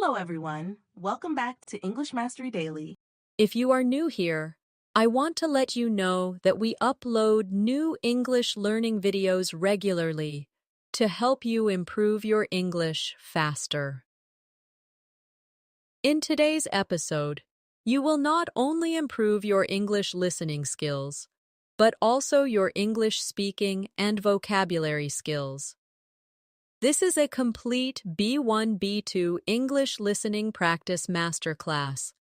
Hello, everyone. Welcome back to English Mastery Daily. If you are new here, I want to let you know that we upload new English learning videos regularly to help you improve your English faster. In today's episode, you will not only improve your English listening skills, but also your English speaking and vocabulary skills. This is a complete B1-B2 English listening practice masterclass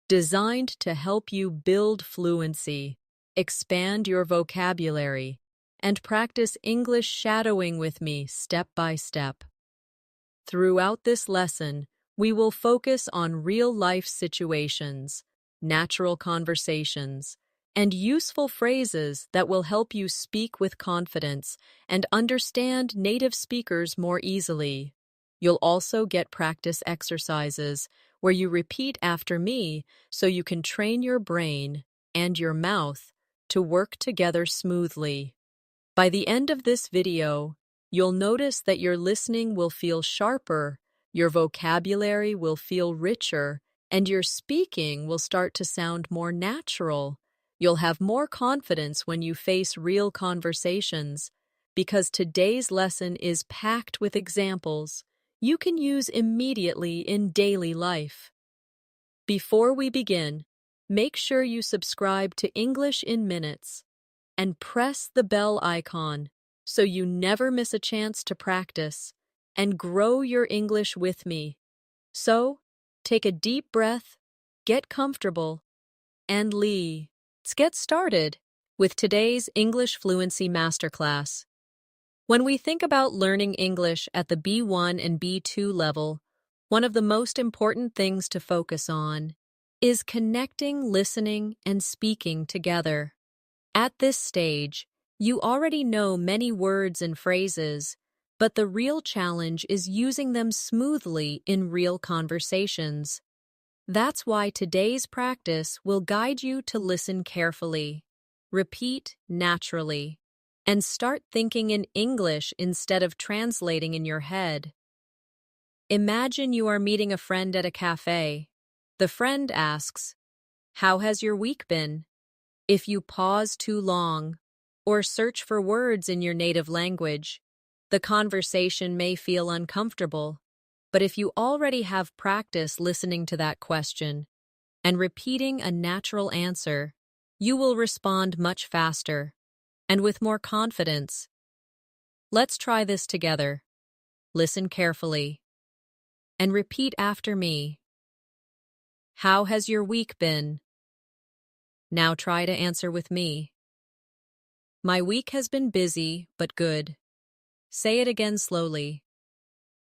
designed to help you build fluency, expand your vocabulary, and practice English shadowing with me step by step. Throughout this lesson, we will focus on real-life situations, natural conversations, and useful phrases that will help you speak with confidence and understand native speakers more easily. You'll also get practice exercises where you repeat after me so you can train your brain and your mouth to work together smoothly. By the end of this video, you'll notice that your listening will feel sharper, your vocabulary will feel richer, and your speaking will start to sound more natural. You'll have more confidence when you face real conversations, because today's lesson is packed with examples you can use immediately in daily life. Before we begin, make sure you subscribe to English in Minutes and press the bell icon so you never miss a chance to practice and grow your English with me. So, take a deep breath, get comfortable, and let's get started with today's English Fluency Masterclass. When we think about learning English at the B1 and B2 level, one of the most important things to focus on is connecting listening and speaking together. At this stage, you already know many words and phrases, but the real challenge is using them smoothly in real conversations. That's why today's practice will guide you to listen carefully, repeat naturally, and start thinking in English instead of translating in your head. Imagine you are meeting a friend at a cafe. The friend asks, "How has your week been?" If you pause too long or search for words in your native language, the conversation may feel uncomfortable. But if you already have practice listening to that question and repeating a natural answer, you will respond much faster and with more confidence. Let's try this together. Listen carefully and repeat after me. How has your week been? Now try to answer with me. My week has been busy, but good. Say it again slowly.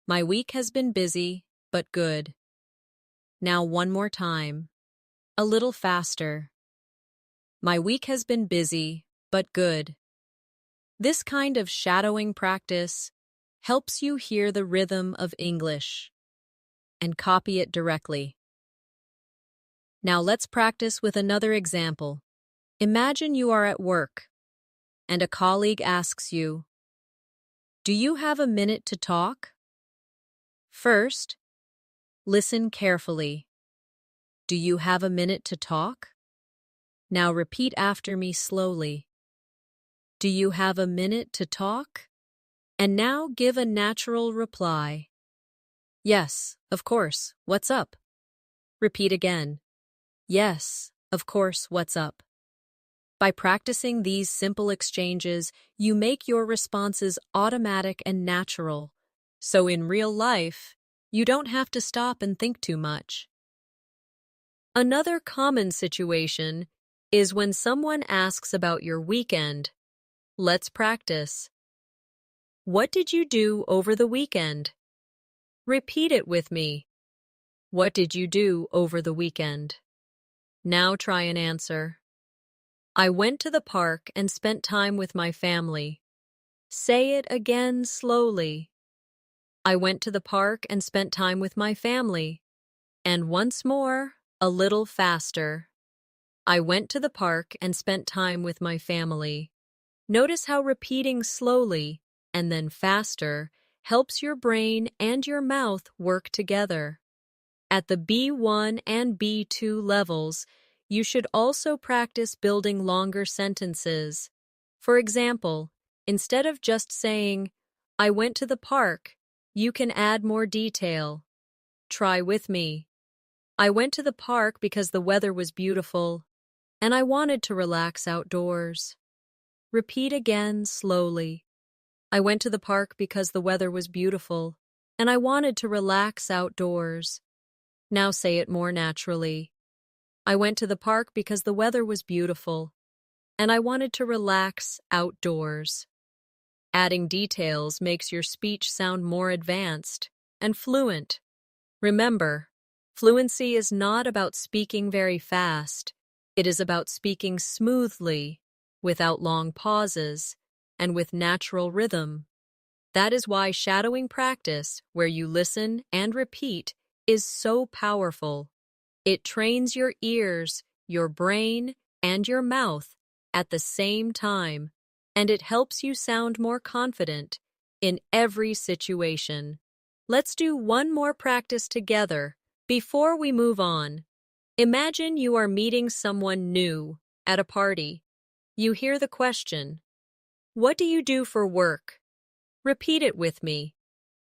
My week has been busy, but good. Now one more time. A little faster. My week has been busy, but good. This kind of shadowing practice helps you hear the rhythm of English and copy it directly. Now let's practice with another example. Imagine you are at work and a colleague asks you, "Do you have a minute to talk?" First, listen carefully. Do you have a minute to talk? Now repeat after me slowly. Do you have a minute to talk? And now give a natural reply. Yes, of course, what's up? Repeat again. Yes, of course, what's up? By practicing these simple exchanges, you make your responses automatic and natural. So in real life, you don't have to stop and think too much. Another common situation is when someone asks about your weekend. Let's practice. What did you do over the weekend? Repeat it with me. What did you do over the weekend? Now try and answer. I went to the park and spent time with my family. Say it again slowly. I went to the park and spent time with my family. And once more, a little faster. I went to the park and spent time with my family. Notice how repeating slowly and then faster helps your brain and your mouth work together. At the B1 and B2 levels, you should also practice building longer sentences. For example, instead of just saying, "I went to the park," you can add more detail. Try with me. I went to the park because the weather was beautiful, and I wanted to relax outdoors. Repeat again slowly. I went to the park because the weather was beautiful, and I wanted to relax outdoors. Now say it more naturally. I went to the park because the weather was beautiful, and I wanted to relax outdoors. Adding details makes your speech sound more advanced and fluent. Remember, fluency is not about speaking very fast. It is about speaking smoothly, without long pauses, and with natural rhythm. That is why shadowing practice, where you listen and repeat, is so powerful. It trains your ears, your brain, and your mouth at the same time, and it helps you sound more confident in every situation. Let's do one more practice together before we move on. Imagine you are meeting someone new at a party. You hear the question, "What do you do for work?" Repeat it with me.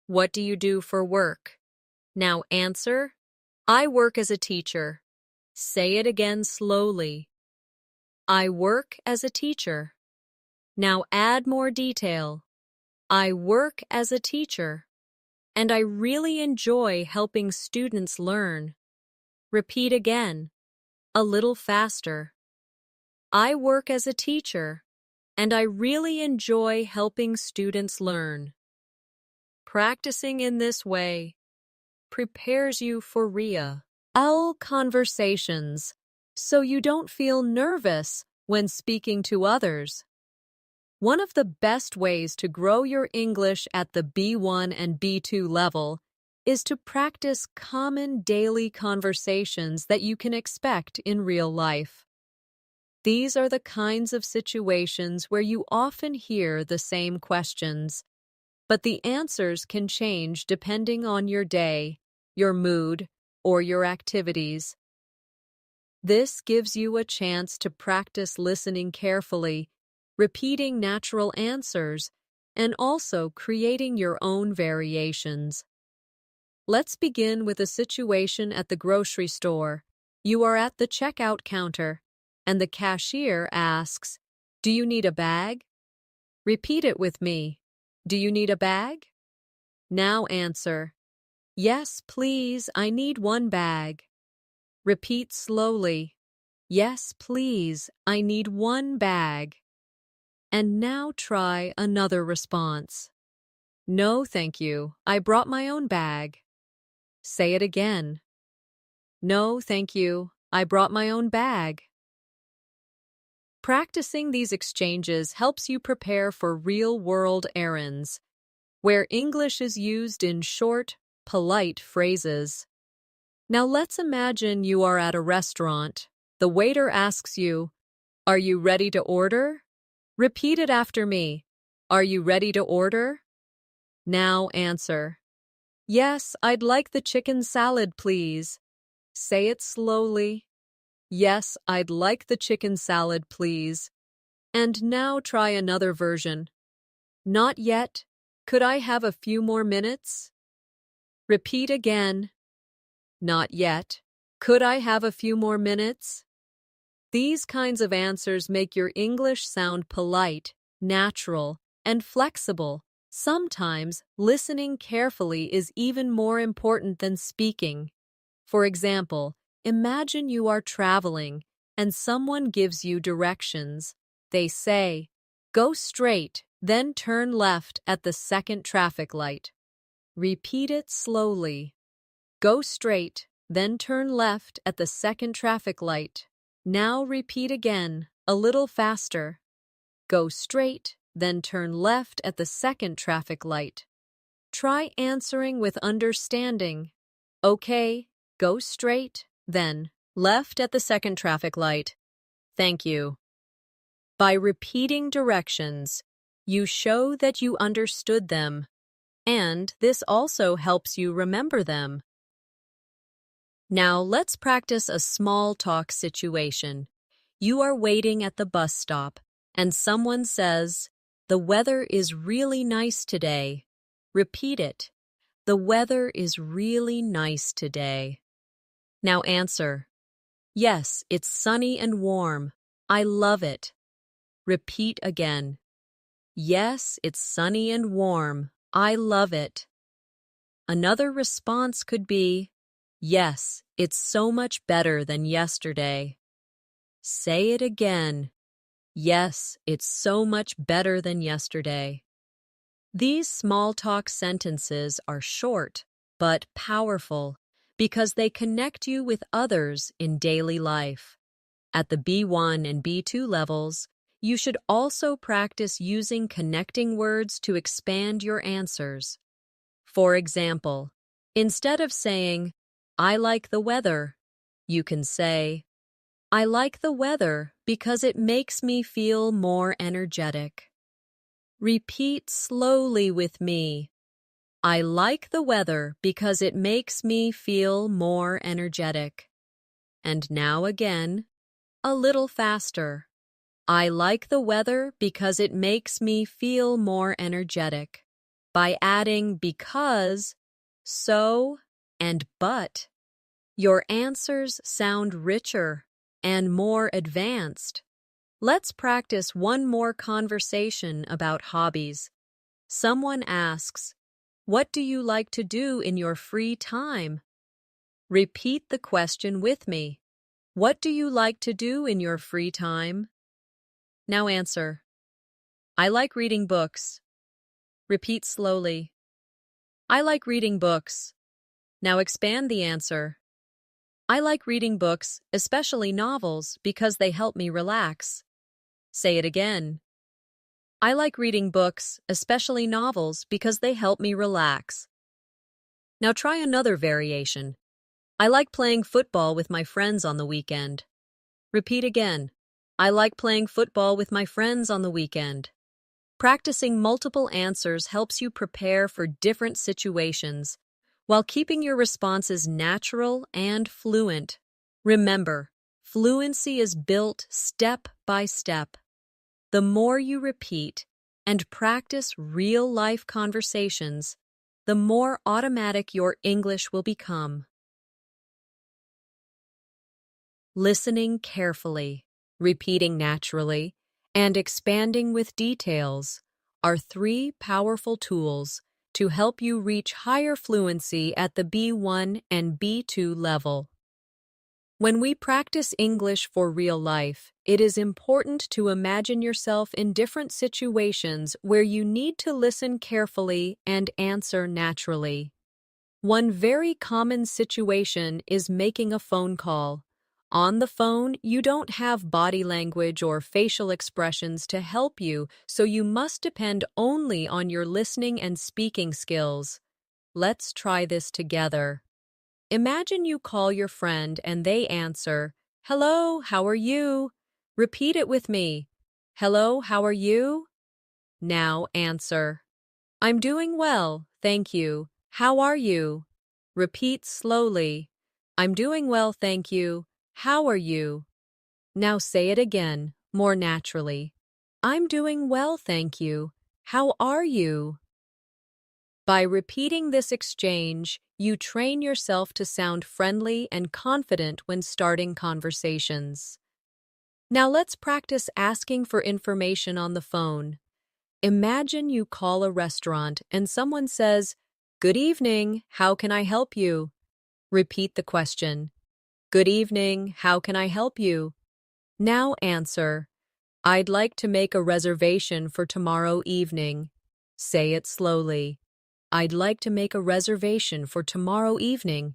What do you do for work? Now answer, "I work as a teacher." Say it again slowly. I work as a teacher. Now add more detail. I work as a teacher, and I really enjoy helping students learn. Repeat again, a little faster. I work as a teacher, and I really enjoy helping students learn. Practicing in this way prepares you for real conversations, so you don't feel nervous when speaking to others. One of the best ways to grow your English at the B1 and B2 level is to practice common daily conversations that you can expect in real life. These are the kinds of situations where you often hear the same questions, but the answers can change depending on your day, your mood, or your activities. This gives you a chance to practice listening carefully, repeating natural answers, and also creating your own variations. Let's begin with a situation at the grocery store. You are at the checkout counter, and the cashier asks, "Do you need a bag?" Repeat it with me. Do you need a bag? Now answer, "Yes, please, I need one bag." Repeat slowly. Yes, please, I need one bag. And now try another response. No, thank you, I brought my own bag. Say it again. No, thank you, I brought my own bag. Practicing these exchanges helps you prepare for real-world errands, where English is used in short, polite phrases. Now let's imagine you are at a restaurant. The waiter asks you, "Are you ready to order?" Repeat it after me. Are you ready to order? Now answer, "Yes, I'd like the chicken salad, please." Say it slowly. Yes, I'd like the chicken salad, please. And now try another version. Not yet. Could I have a few more minutes? Repeat again. Not yet. Could I have a few more minutes? These kinds of answers make your English sound polite, natural, and flexible. Sometimes listening carefully is even more important than speaking. For example, imagine you are traveling and someone gives you directions. They say, "Go straight, then turn left at the second traffic light." Repeat it slowly. Go straight, then turn left at the second traffic light. Now repeat again, a little faster. Go straight, then turn left at the second traffic light. Try answering with understanding. Okay, go straight, then left at the second traffic light. Thank you. By repeating directions, you show that you understood them, and this also helps you remember them. Now let's practice a small talk situation. You are waiting at the bus stop, and someone says, "The weather is really nice today." Repeat it. The weather is really nice today. Now answer. Yes, it's sunny and warm. I love it. Repeat again. Yes, it's sunny and warm. I love it. Another response could be, yes, it's so much better than yesterday. Say it again. Yes, it's so much better than yesterday. These small talk sentences are short but powerful because they connect you with others in daily life. At the B1 and B2 levels, you should also practice using connecting words to expand your answers. For example, instead of saying, "I like the weather," you can say, "I like the weather because it makes me feel more energetic." Repeat slowly with me. I like the weather because it makes me feel more energetic. And now again, a little faster. I like the weather because it makes me feel more energetic. By adding because, so, and but, your answers sound richer and more advanced. Let's practice one more conversation about hobbies. Someone asks, "What do you like to do in your free time?" Repeat the question with me. What do you like to do in your free time? Now answer. I like reading books. Repeat slowly. I like reading books. Now expand the answer. I like reading books, especially novels, because they help me relax. Say it again. I like reading books, especially novels, because they help me relax. Now try another variation. I like playing football with my friends on the weekend. Repeat again. I like playing football with my friends on the weekend. Practicing multiple answers helps you prepare for different situations while keeping your responses natural and fluent. Remember, fluency is built step by step. The more you repeat and practice real-life conversations, the more automatic your English will become. Listening carefully, repeating naturally, and expanding with details are three powerful tools to help you reach higher fluency at the B1 and B2 level. When we practice English for real life, it is important to imagine yourself in different situations where you need to listen carefully and answer naturally. One very common situation is making a phone call. On the phone, you don't have body language or facial expressions to help you, so you must depend only on your listening and speaking skills. Let's try this together. Imagine you call your friend and they answer, "Hello, how are you?" Repeat it with me. "Hello, how are you?" Now answer. "I'm doing well, thank you. How are you?" Repeat slowly. "I'm doing well, thank you. How are you?" Now say it again, more naturally. "I'm doing well, thank you. How are you?" By repeating this exchange, you train yourself to sound friendly and confident when starting conversations. Now let's practice asking for information on the phone. Imagine you call a restaurant and someone says, "Good evening, how can I help you?" Repeat the question. "Good evening, how can I help you?" Now answer. "I'd like to make a reservation for tomorrow evening." Say it slowly. "I'd like to make a reservation for tomorrow evening."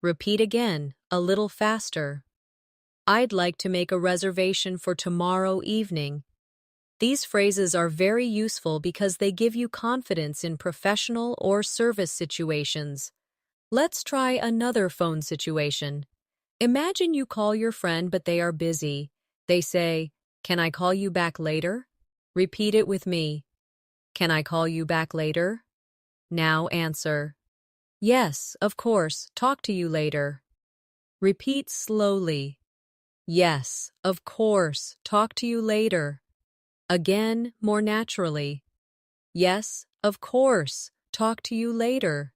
Repeat again, a little faster. "I'd like to make a reservation for tomorrow evening." These phrases are very useful because they give you confidence in professional or service situations. Let's try another phone situation. Imagine you call your friend but they are busy. They say, "Can I call you back later?" Repeat it with me. "Can I call you back later?" Now answer. "Yes, of course, talk to you later." Repeat slowly. Yes, of course. Talk to you later. Again, more naturally. Yes, of course. Talk to you later.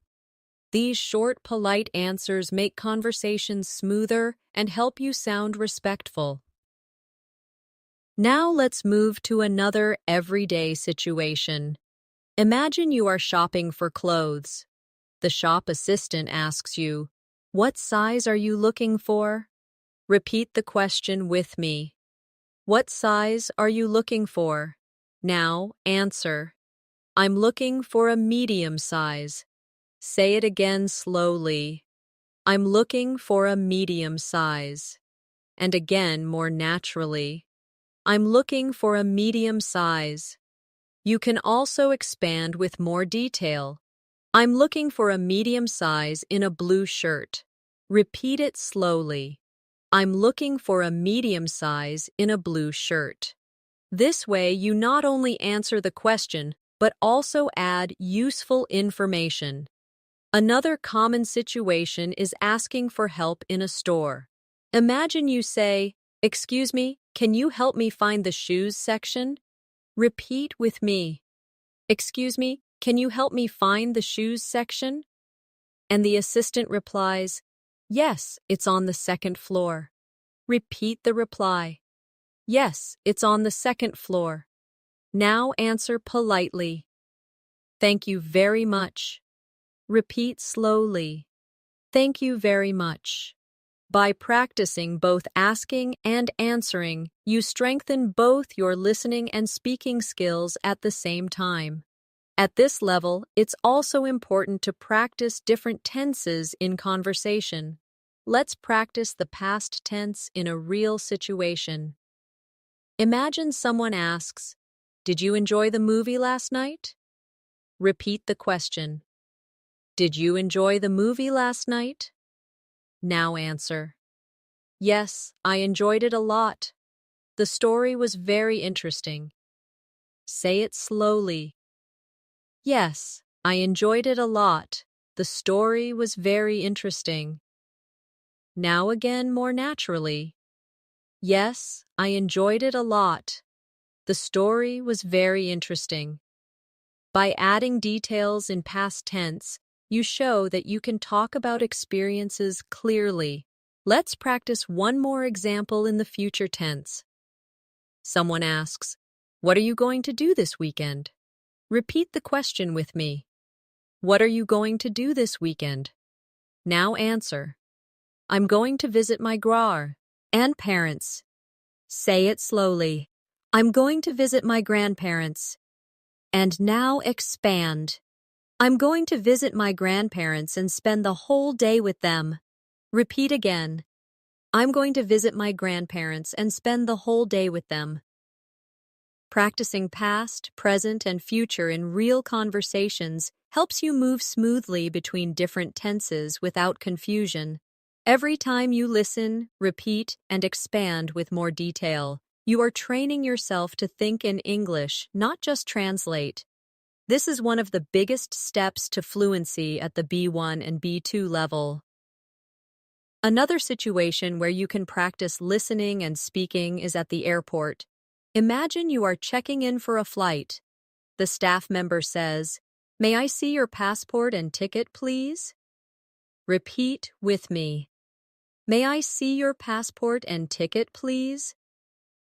These short, polite answers make conversations smoother and help you sound respectful. Now let's move to another everyday situation. Imagine you are shopping for clothes. The shop assistant asks you, "What size are you looking for?" Repeat the question with me. What size are you looking for? Now answer. I'm looking for a medium size. Say it again slowly. I'm looking for a medium size. And again more naturally. I'm looking for a medium size. You can also expand with more detail. I'm looking for a medium size in a blue shirt. Repeat it slowly. I'm looking for a medium size in a blue shirt. This way, you not only answer the question, but also add useful information. Another common situation is asking for help in a store. Imagine you say, "Excuse me, can you help me find the shoes section?" Repeat with me. "Excuse me, can you help me find the shoes section?" And the assistant replies, "Yes, it's on the second floor." Repeat the reply. "Yes, it's on the second floor." Now answer politely. "Thank you very much." Repeat slowly. "Thank you very much." By practicing both asking and answering, you strengthen both your listening and speaking skills at the same time. At this level, it's also important to practice different tenses in conversation. Let's practice the past tense in a real situation. Imagine someone asks, "Did you enjoy the movie last night?" Repeat the question. "Did you enjoy the movie last night?" Now answer. "Yes, I enjoyed it a lot. The story was very interesting." Say it slowly. "Yes, I enjoyed it a lot. The story was very interesting." Now again more naturally. "Yes, I enjoyed it a lot. The story was very interesting." By adding details in past tense, you show that you can talk about experiences clearly. Let's practice one more example in the future tense. Someone asks, "What are you going to do this weekend?" Repeat the question with me. What are you going to do this weekend? Now answer. I'm going to visit my grandparents. Say it slowly. I'm going to visit my grandparents. And now expand. I'm going to visit my grandparents and spend the whole day with them. Repeat again. I'm going to visit my grandparents and spend the whole day with them. Practicing past, present, and future in real conversations helps you move smoothly between different tenses without confusion. Every time you listen, repeat, and expand with more detail, you are training yourself to think in English, not just translate. This is one of the biggest steps to fluency at the B1 and B2 level. Another situation where you can practice listening and speaking is at the airport. Imagine you are checking in for a flight. The staff member says, "May I see your passport and ticket, please?" Repeat with me. May I see your passport and ticket, please?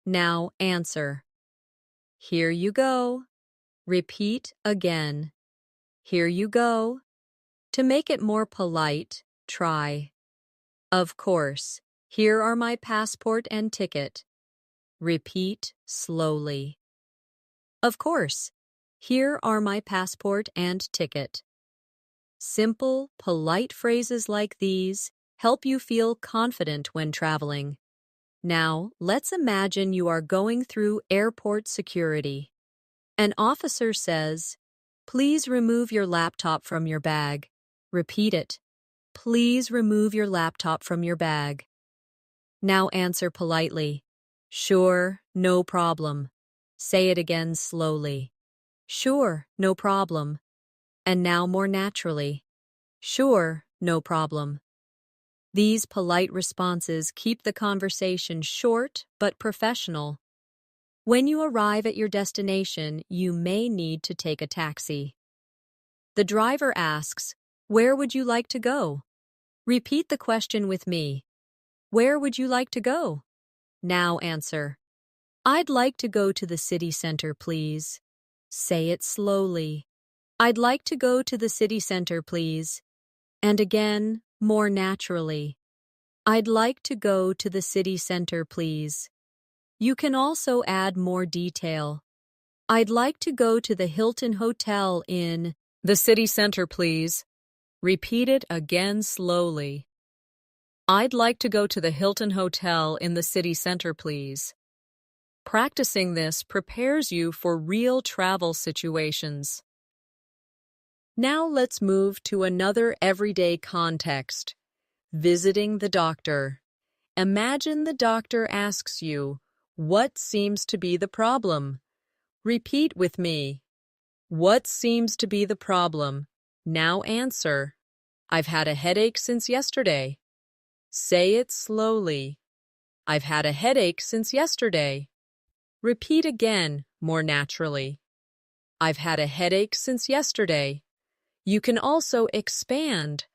Now answer. Here you go. Repeat again. Here you go. To make it more polite, try. Of course. Here are my passport and ticket. Repeat slowly. Of course. Here are my passport and ticket. Simple, polite phrases like these help you feel confident when traveling. Now, let's imagine you are going through airport security. An officer says, "Please remove your laptop from your bag." Repeat it. Please remove your laptop from your bag. Now answer politely. Sure, no problem. Say it again slowly. Sure, no problem. And now more naturally. Sure, no problem. These polite responses keep the conversation short but professional. When you arrive at your destination, you may need to take a taxi. The driver asks, "Where would you like to go?" Repeat the question with me. Where would you like to go? Now answer. I'd like to go to the city center, please. Say it slowly. I'd like to go to the city center, please. And again, more naturally. I'd like to go to the city center, please. You can also add more detail. I'd like to go to the Hilton Hotel in the city center, please. Repeat it again slowly. I'd like to go to the Hilton Hotel in the city center, please. Practicing this prepares you for real travel situations. Now let's move to another everyday context. Visiting the doctor. Imagine the doctor asks you, "What seems to be the problem?" Repeat with me. What seems to be the problem? Now answer. I've had a headache since yesterday. Say it slowly. I've had a headache since yesterday. Repeat again, more naturally. I've had a headache since yesterday. You can also expand.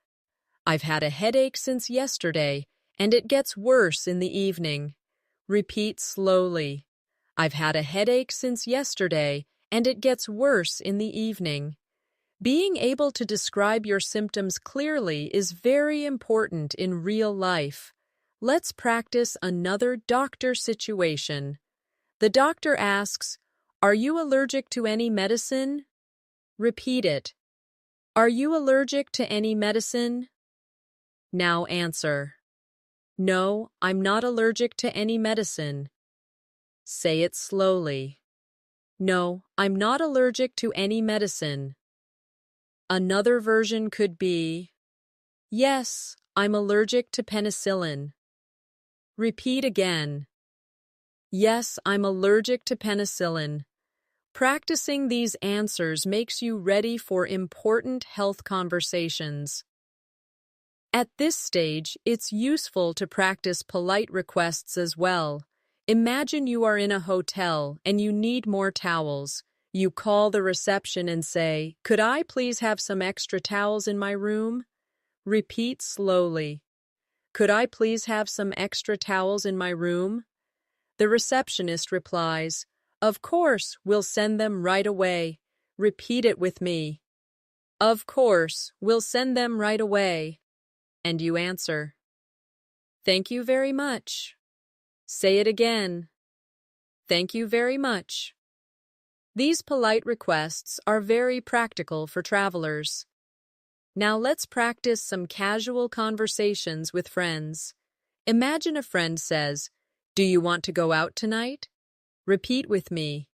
I've had a headache since yesterday, and it gets worse in the evening. Repeat slowly. I've had a headache since yesterday, and it gets worse in the evening. Being able to describe your symptoms clearly is very important in real life. Let's practice another doctor situation. The doctor asks, "Are you allergic to any medicine?" Repeat it. Are you allergic to any medicine? Now answer. No, I'm not allergic to any medicine. Say it slowly. No, I'm not allergic to any medicine. Another version could be, yes, I'm allergic to penicillin. Repeat again. Yes, I'm allergic to penicillin. Practicing these answers makes you ready for important health conversations. At this stage, it's useful to practice polite requests as well. Imagine you are in a hotel and you need more towels. You call the reception and say, "Could I please have some extra towels in my room?" Repeat slowly. Could I please have some extra towels in my room? The receptionist replies, "Of course, we'll send them right away." Repeat it with me. Of course, we'll send them right away. And you answer, "Thank you very much." Say it again. Thank you very much. These polite requests are very practical for travelers. Now let's practice some casual conversations with friends. Imagine a friend says, "Do you want to go out tonight?" Repeat with me.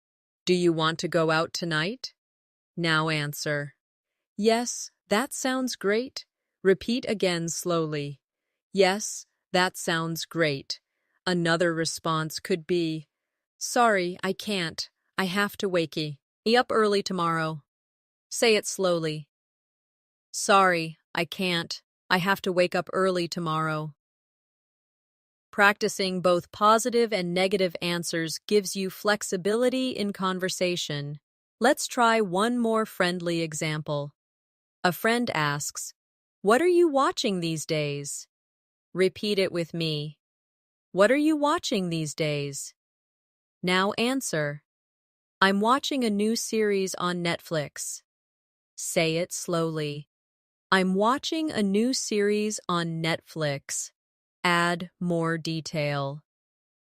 Do you want to go out tonight? Now answer. Yes, that sounds great. Repeat again slowly. Yes, that sounds great. Another response could be, "Sorry, I can't. I have to wake up early tomorrow." Say it slowly. Sorry, I can't. I have to wake up early tomorrow. Practicing both positive and negative answers gives you flexibility in conversation. Let's try one more friendly example. A friend asks, "What are you watching these days?" Repeat it with me. What are you watching these days? Now answer. I'm watching a new series on Netflix. Say it slowly. I'm watching a new series on Netflix. Add more detail.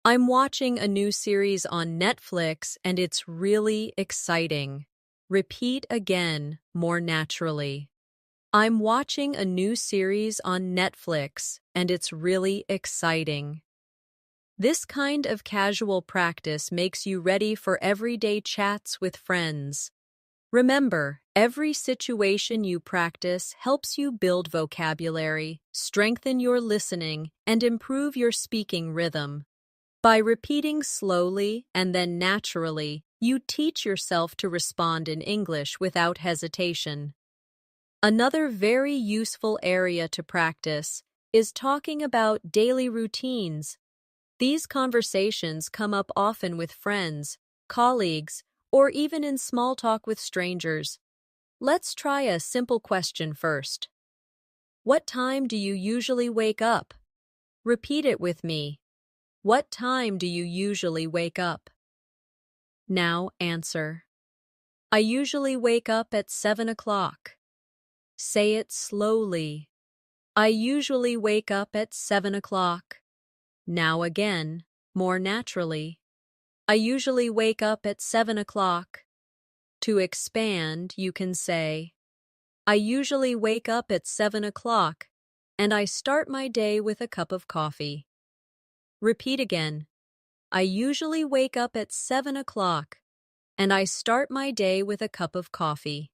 I'm watching a new series on Netflix and it's really exciting. Repeat again, more naturally. I'm watching a new series on Netflix and it's really exciting. This kind of casual practice makes you ready for everyday chats with friends. Remember, every situation you practice helps you build vocabulary, strengthen your listening, and improve your speaking rhythm. By repeating slowly and then naturally, you teach yourself to respond in English without hesitation. Another very useful area to practice is talking about daily routines. These conversations come up often with friends, colleagues, or even in small talk with strangers. Let's try a simple question first. What time do you usually wake up? Repeat it with me. What time do you usually wake up? Now answer. I usually wake up at 7 o'clock. Say it slowly. I usually wake up at 7 o'clock. Now again, more naturally. I usually wake up at 7 o'clock. To expand, you can say, I usually wake up at 7 o'clock, and I start my day with a cup of coffee. Repeat again. I usually wake up at 7 o'clock, and I start my day with a cup of coffee.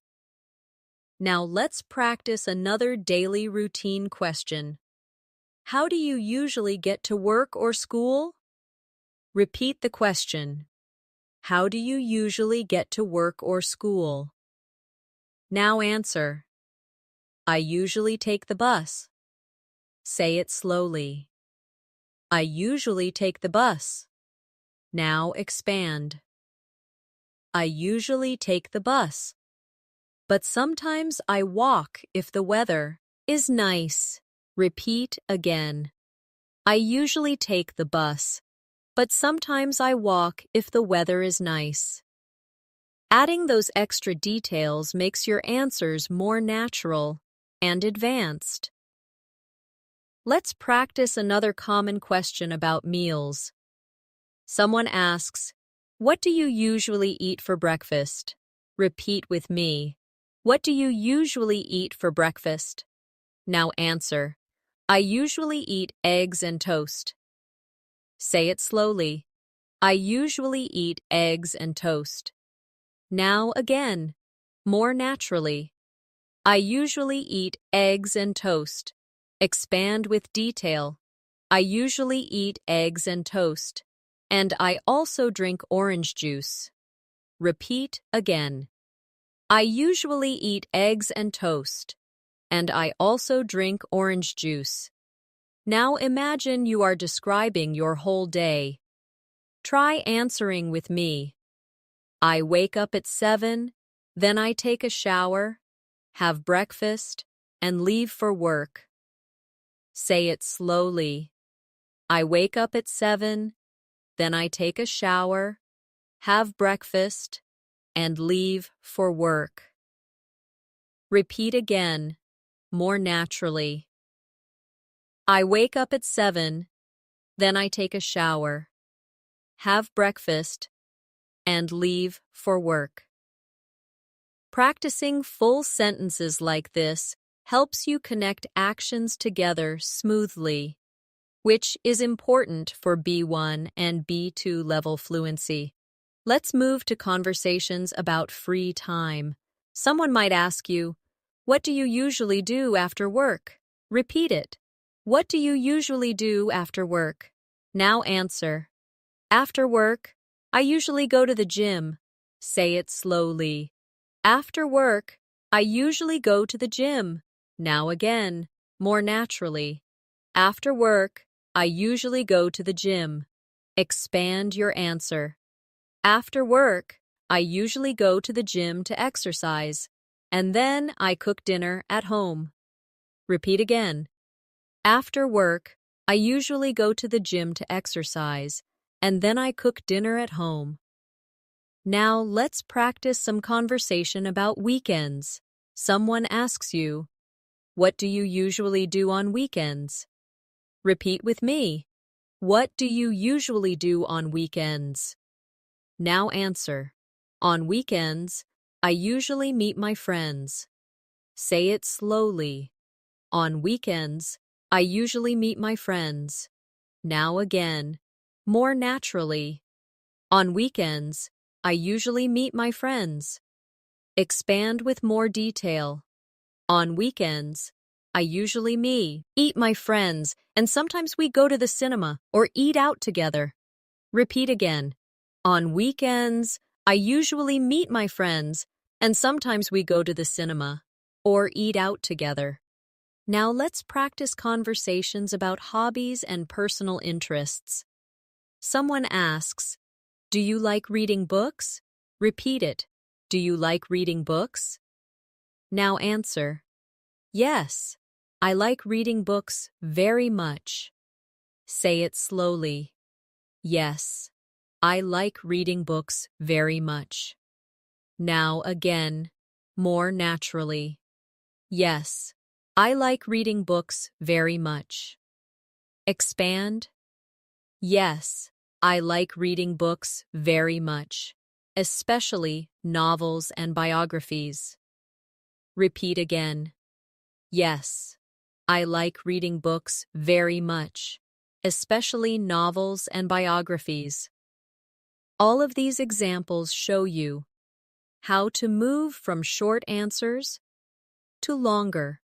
Now let's practice another daily routine question. How do you usually get to work or school? Repeat the question. How do you usually get to work or school? Now answer. I usually take the bus. Say it slowly. I usually take the bus. Now expand. I usually take the bus. But sometimes I walk if the weather is nice. Repeat again. I usually take the bus, but sometimes I walk if the weather is nice. Adding those extra details makes your answers more natural and advanced. Let's practice another common question about meals. Someone asks, what do you usually eat for breakfast? Repeat with me. What do you usually eat for breakfast? Now answer. I usually eat eggs and toast. Say it slowly. I usually eat eggs and toast. Now again, more naturally. I usually eat eggs and toast. Expand with detail. I usually eat eggs and toast. And I also drink orange juice. Repeat again. I usually eat eggs and toast. And I also drink orange juice. Now imagine you are describing your whole day. Try answering with me. I wake up at 7, then I take a shower, have breakfast, and leave for work. Say it slowly. I wake up at 7, then I take a shower, have breakfast, and leave for work. Repeat again, more naturally. I wake up at 7, then I take a shower, have breakfast, and leave for work. Practicing full sentences like this helps you connect actions together smoothly, which is important for B1 and B2 level fluency. Let's move to conversations about free time. Someone might ask you, what do you usually do after work? Repeat it. What do you usually do after work? Now answer. After work, I usually go to the gym. Say it slowly. After work, I usually go to the gym. Now again, more naturally. After work, I usually go to the gym. Expand your answer. After work, I usually go to the gym to exercise, and then I cook dinner at home. Repeat again. After work, I usually go to the gym to exercise, and then I cook dinner at home. Now let's practice some conversation about weekends. Someone asks you, what do you usually do on weekends? Repeat with me. What do you usually do on weekends? Now answer. On weekends, I usually meet my friends. Say it slowly. On weekends, I usually meet my friends. Now again, more naturally. On weekends, I usually meet my friends. Expand with more detail. On weekends, I usually meet my friends, and sometimes we go to the cinema or eat out together. Repeat again. On weekends, I usually meet my friends, and sometimes we go to the cinema or eat out together. Now let's practice conversations about hobbies and personal interests. Someone asks, "Do you like reading books?" Repeat it. Do you like reading books? Now answer, "Yes, I like reading books very much." Say it slowly. Yes, I like reading books very much. Now again, more naturally. Yes, I like reading books very much. Expand. Yes, I like reading books very much, especially novels and biographies. Repeat again. Yes, I like reading books very much, especially novels and biographies. All of these examples show you how to move from short answers to longer,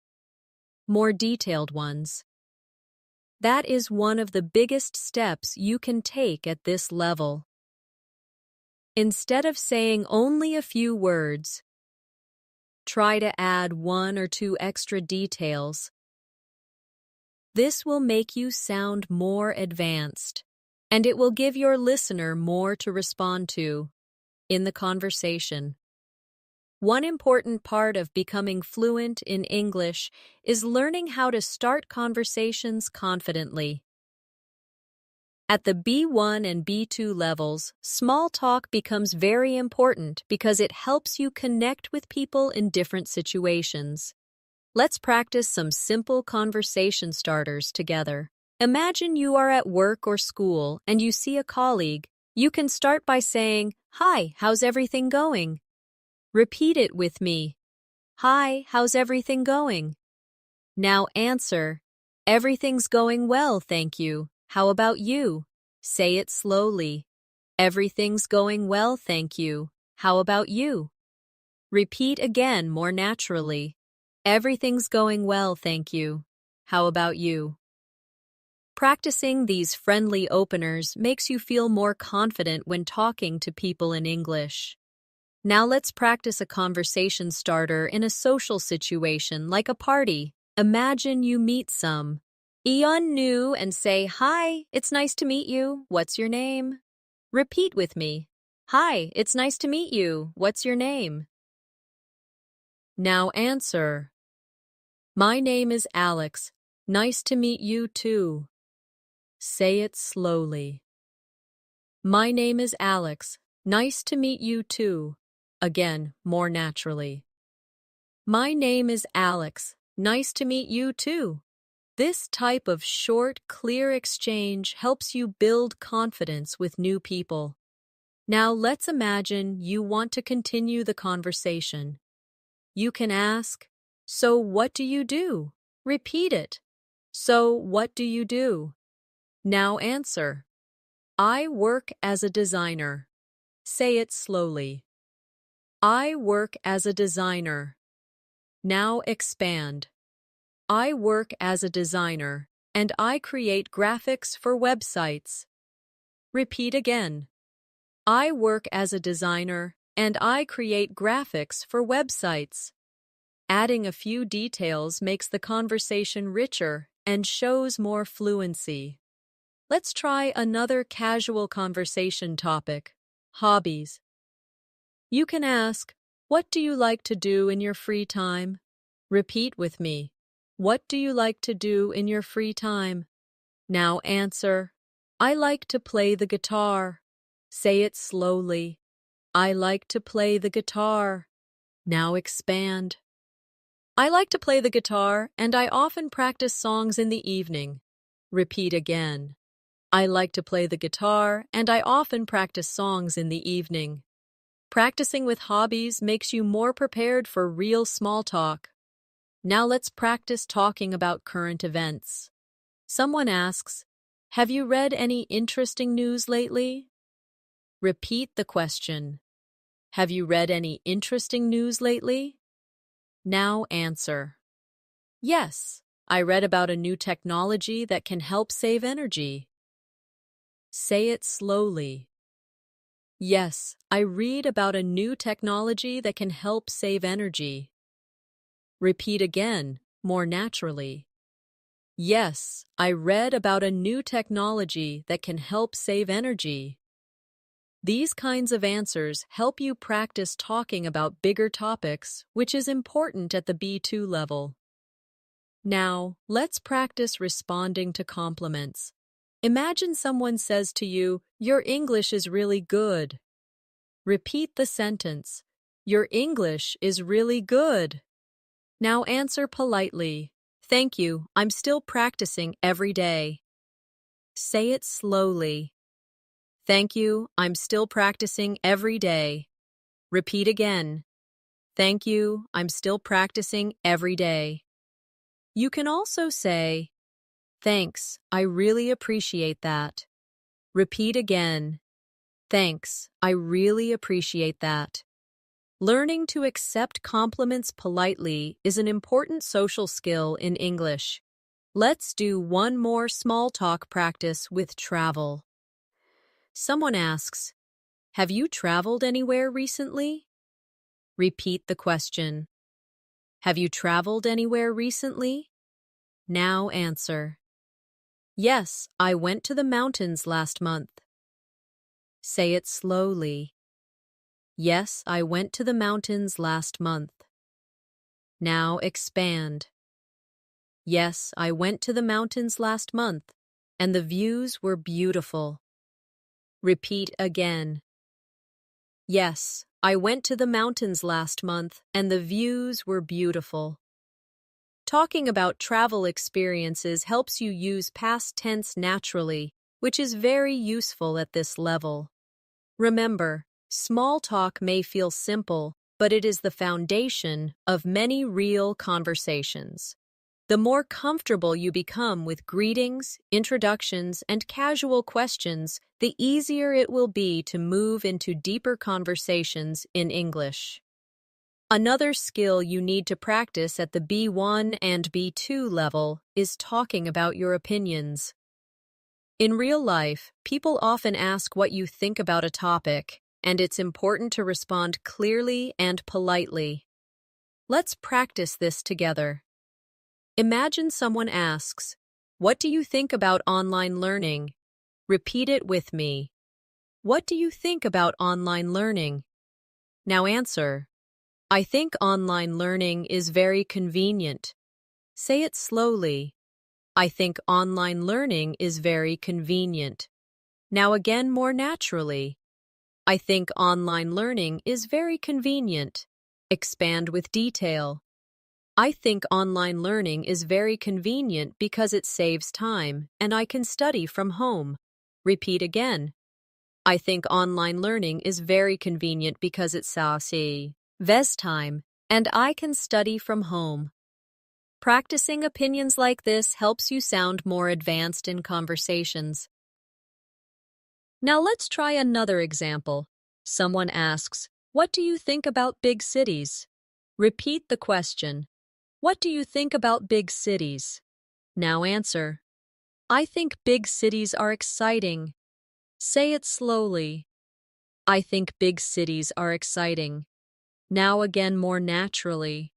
more detailed ones. That is one of the biggest steps you can take at this level. Instead of saying only a few words, try to add 1 or 2 extra details. This will make you sound more advanced, and it will give your listener more to respond to in the conversation. One important part of becoming fluent in English is learning how to start conversations confidently. At the B1 and B2 levels, small talk becomes very important because it helps you connect with people in different situations. Let's practice some simple conversation starters together. Imagine you are at work or school and you see a colleague. You can start by saying, "Hi, how's everything going?" Repeat it with me. "Hi, how's everything going?" Now answer, "Everything's going well, thank you. How about you?" Say it slowly. "Everything's going well, thank you. How about you?" Repeat again more naturally. "Everything's going well, thank you. How about you?" Practicing these friendly openers makes you feel more confident when talking to people in English. Now let's practice a conversation starter in a social situation like a party. Imagine you meet some Eon new and say, "Hi, it's nice to meet you. What's your name?" Repeat with me. "Hi, it's nice to meet you. What's your name?" Now answer. "My name is Alex. Nice to meet you too." Say it slowly. "My name is Alex. Nice to meet you too." Again, more naturally. "My name is Alex. Nice to meet you too." This type of short, clear exchange helps you build confidence with new people. Now let's imagine you want to continue the conversation. You can ask, "So what do you do?" Repeat it. "So what do you do?" Now answer. "I work as a designer." Say it slowly. "I work as a designer." Now expand. "I work as a designer, and I create graphics for websites." Repeat again. "I work as a designer, and I create graphics for websites." Adding a few details makes the conversation richer and shows more fluency. Let's try another casual conversation topic, hobbies. You can ask, "What do you like to do in your free time?" Repeat with me. "What do you like to do in your free time?" Now answer, "I like to play the guitar." Say it slowly. "I like to play the guitar." Now expand. "I like to play the guitar and I often practice songs in the evening." Repeat again. "I like to play the guitar and I often practice songs in the evening." Practicing with hobbies makes you more prepared for real small talk. Now let's practice talking about current events. Someone asks, "Have you read any interesting news lately?" Repeat the question. "Have you read any interesting news lately?" Now answer. "Yes, I read about a new technology that can help save energy." Say it slowly. "Yes, I read about a new technology that can help save energy." Repeat again, more naturally. Yes, I read about a new technology that can help save energy. These kinds of answers help you practice talking about bigger topics, which is important at the B2 level. Now, let's practice responding to compliments. Imagine someone says to you, "Your English is really good." Repeat the sentence, "Your English is really good." Now answer politely, "Thank you, I'm still practicing every day." Say it slowly. "Thank you, I'm still practicing every day." Repeat again. "Thank you, I'm still practicing every day." You can also say, "Thanks, I really appreciate that." Repeat again. "Thanks, I really appreciate that." Learning to accept compliments politely is an important social skill in English. Let's do one more small talk practice with travel. Someone asks, "Have you traveled anywhere recently?" Repeat the question. "Have you traveled anywhere recently?" Now answer. "Yes, I went to the mountains last month." Say it slowly. "Yes, I went to the mountains last month." Now expand. "Yes, I went to the mountains last month, and the views were beautiful." Repeat again. "Yes, I went to the mountains last month, and the views were beautiful." Talking about travel experiences helps you use past tense naturally, which is very useful at this level. Remember, small talk may feel simple, but it is the foundation of many real conversations. The more comfortable you become with greetings, introductions, and casual questions, the easier it will be to move into deeper conversations in English. Another skill you need to practice at the B1 and B2 level is talking about your opinions. In real life, people often ask what you think about a topic, and it's important to respond clearly and politely. Let's practice this together. Imagine someone asks, "What do you think about online learning?" Repeat it with me. What do you think about online learning? Now answer. "I think online learning is very convenient." Say it slowly. "I think online learning is very convenient." Now again more naturally. "I think online learning is very convenient." Expand with detail. "I think online learning is very convenient because it saves time and I can study from home." Repeat again. "I think online learning is very convenient because it saves time and I can study from home." Practicing opinions like this helps you sound more advanced in conversations. Now let's try another example. Someone asks, "What do you think about big cities?" Repeat the question. What do you think about big cities? Now answer. "I think big cities are exciting." Say it slowly. "I think big cities are exciting." Now again more naturally.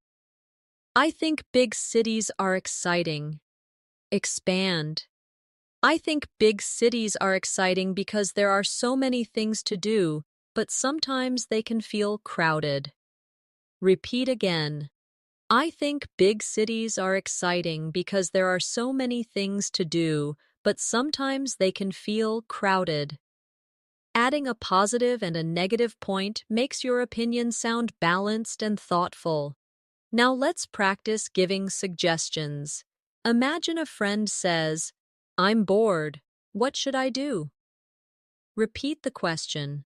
"I think big cities are exciting." Expand. "I think big cities are exciting because there are so many things to do, but sometimes they can feel crowded." Repeat again. "I think big cities are exciting because there are so many things to do, but sometimes they can feel crowded." Adding a positive and a negative point makes your opinion sound balanced and thoughtful. Now let's practice giving suggestions. Imagine a friend says, "I'm bored. What should I do?" Repeat the question.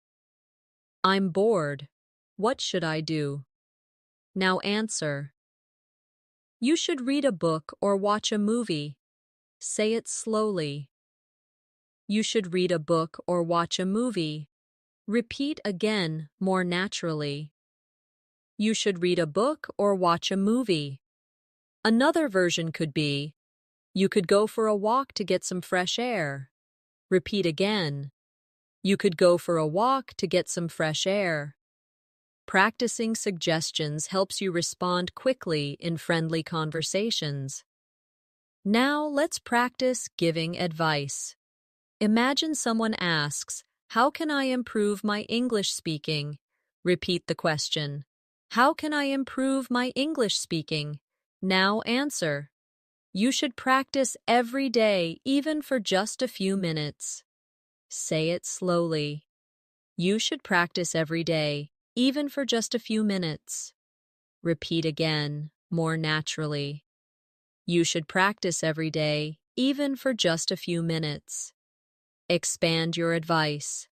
"I'm bored. What should I do?" Now answer. "You should read a book or watch a movie." Say it slowly. "You should read a book or watch a movie." Repeat again, more naturally. "You should read a book or watch a movie." Another version could be, "You could go for a walk to get some fresh air." Repeat again. "You could go for a walk to get some fresh air." Practicing suggestions helps you respond quickly in friendly conversations. Now let's practice giving advice. Imagine someone asks, "How can I improve my English speaking?" Repeat the question. How can I improve my English speaking? Now answer. You should practice every day, even for just a few minutes. Say it slowly. You should practice every day, even for just a few minutes. Repeat again, more naturally. You should practice every day, even for just a few minutes. Expand your advice.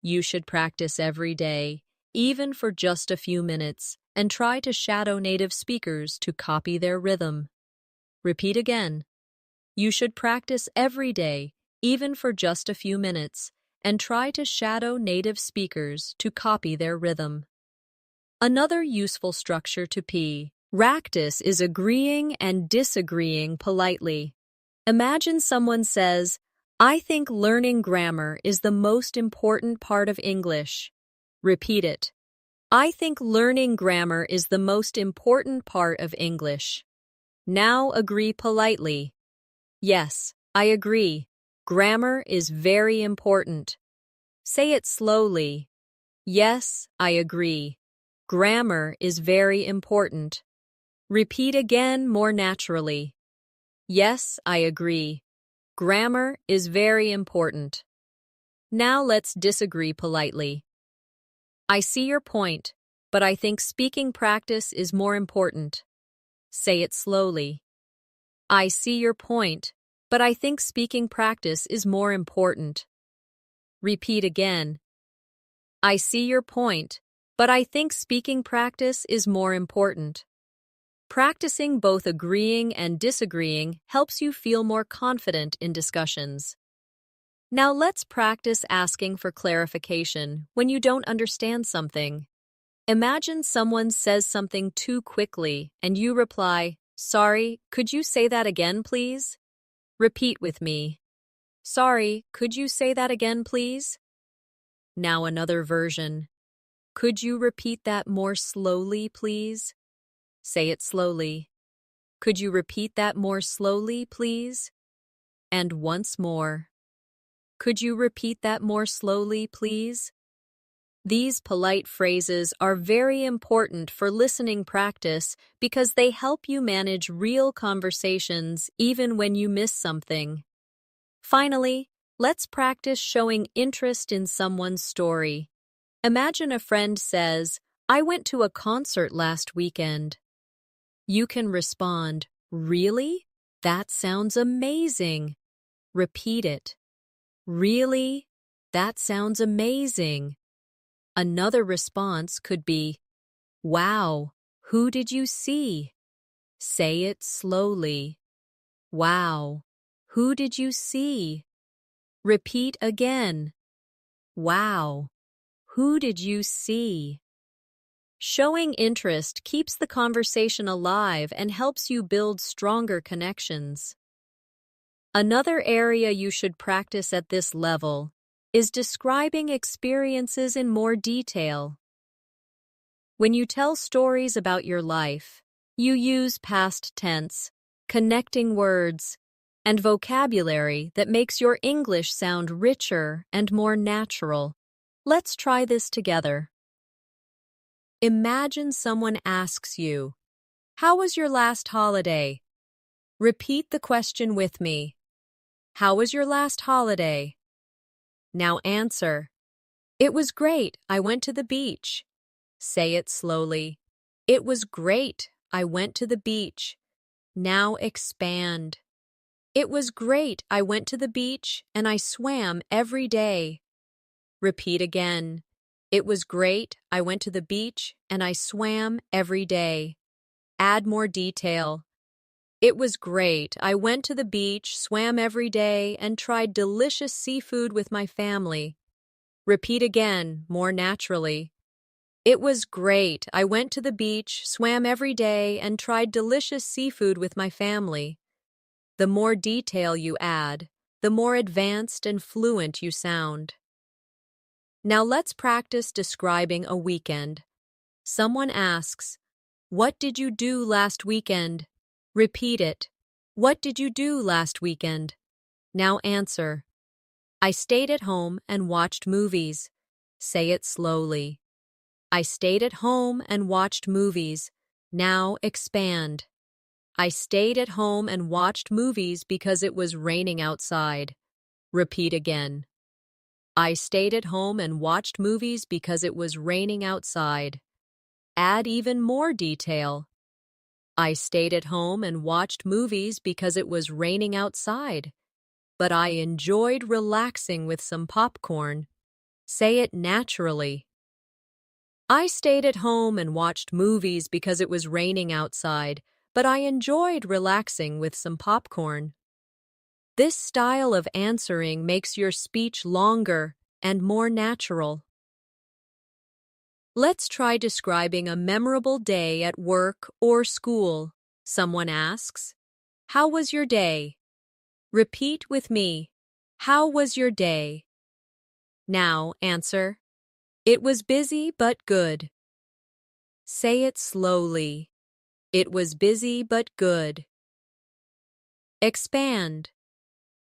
You should practice every day, even for just a few minutes, and try to shadow native speakers to copy their rhythm. Repeat again. You should practice every day, even for just a few minutes, and try to shadow native speakers to copy their rhythm. Another useful structure to practice is agreeing and disagreeing politely. Imagine someone says, "I think learning grammar is the most important part of English." Repeat it. I think learning grammar is the most important part of English. Now agree politely. Yes, I agree. Grammar is very important. Say it slowly. Yes, I agree. Grammar is very important. Repeat again more naturally. Yes, I agree. Grammar is very important. Now let's disagree politely. I see your point, but I think speaking practice is more important. Say it slowly. I see your point, but I think speaking practice is more important. Repeat again. I see your point, but I think speaking practice is more important. Practicing both agreeing and disagreeing helps you feel more confident in discussions. Now let's practice asking for clarification when you don't understand something. Imagine someone says something too quickly and you reply, "Sorry, could you say that again, please?" Repeat with me. Sorry, could you say that again, please? Now another version. Could you repeat that more slowly, please? Say it slowly. Could you repeat that more slowly, please? And once more. Could you repeat that more slowly, please? These polite phrases are very important for listening practice because they help you manage real conversations even when you miss something. Finally, let's practice showing interest in someone's story. Imagine a friend says, "I went to a concert last weekend." You can respond, "Really? That sounds amazing." Repeat it. Really? That sounds amazing. Another response could be, "Wow, who did you see?" Say it slowly. Wow, who did you see? Repeat again. Wow, who did you see? Showing interest keeps the conversation alive and helps you build stronger connections. Another area you should practice at this level is describing experiences in more detail. When you tell stories about your life, you use past tense, connecting words, and vocabulary that makes your English sound richer and more natural. Let's try this together. Imagine someone asks you, "How was your last holiday?" Repeat the question with me. How was your last holiday? Now answer. It was great. I went to the beach. Say it slowly. It was great. I went to the beach. Now expand. It was great. I went to the beach and I swam every day. Repeat again. It was great. I went to the beach and I swam every day. Add more detail. It was great. I went to the beach, swam every day, and tried delicious seafood with my family. Repeat again, more naturally. It was great. I went to the beach, swam every day, and tried delicious seafood with my family. The more detail you add, the more advanced and fluent you sound. Now let's practice describing a weekend. Someone asks, "What did you do last weekend?" Repeat it. What did you do last weekend? Now answer. I stayed at home and watched movies. Say it slowly. I stayed at home and watched movies. Now expand. I stayed at home and watched movies because it was raining outside. Repeat again. I stayed at home and watched movies because it was raining outside. Add even more detail. I stayed at home and watched movies because it was raining outside, but I enjoyed relaxing with some popcorn. Say it naturally. I stayed at home and watched movies because it was raining outside, but I enjoyed relaxing with some popcorn. This style of answering makes your speech longer and more natural. Let's try describing a memorable day at work or school. Someone asks, "How was your day?" Repeat with me. How was your day? Now answer. It was busy but good. Say it slowly. It was busy but good. Expand.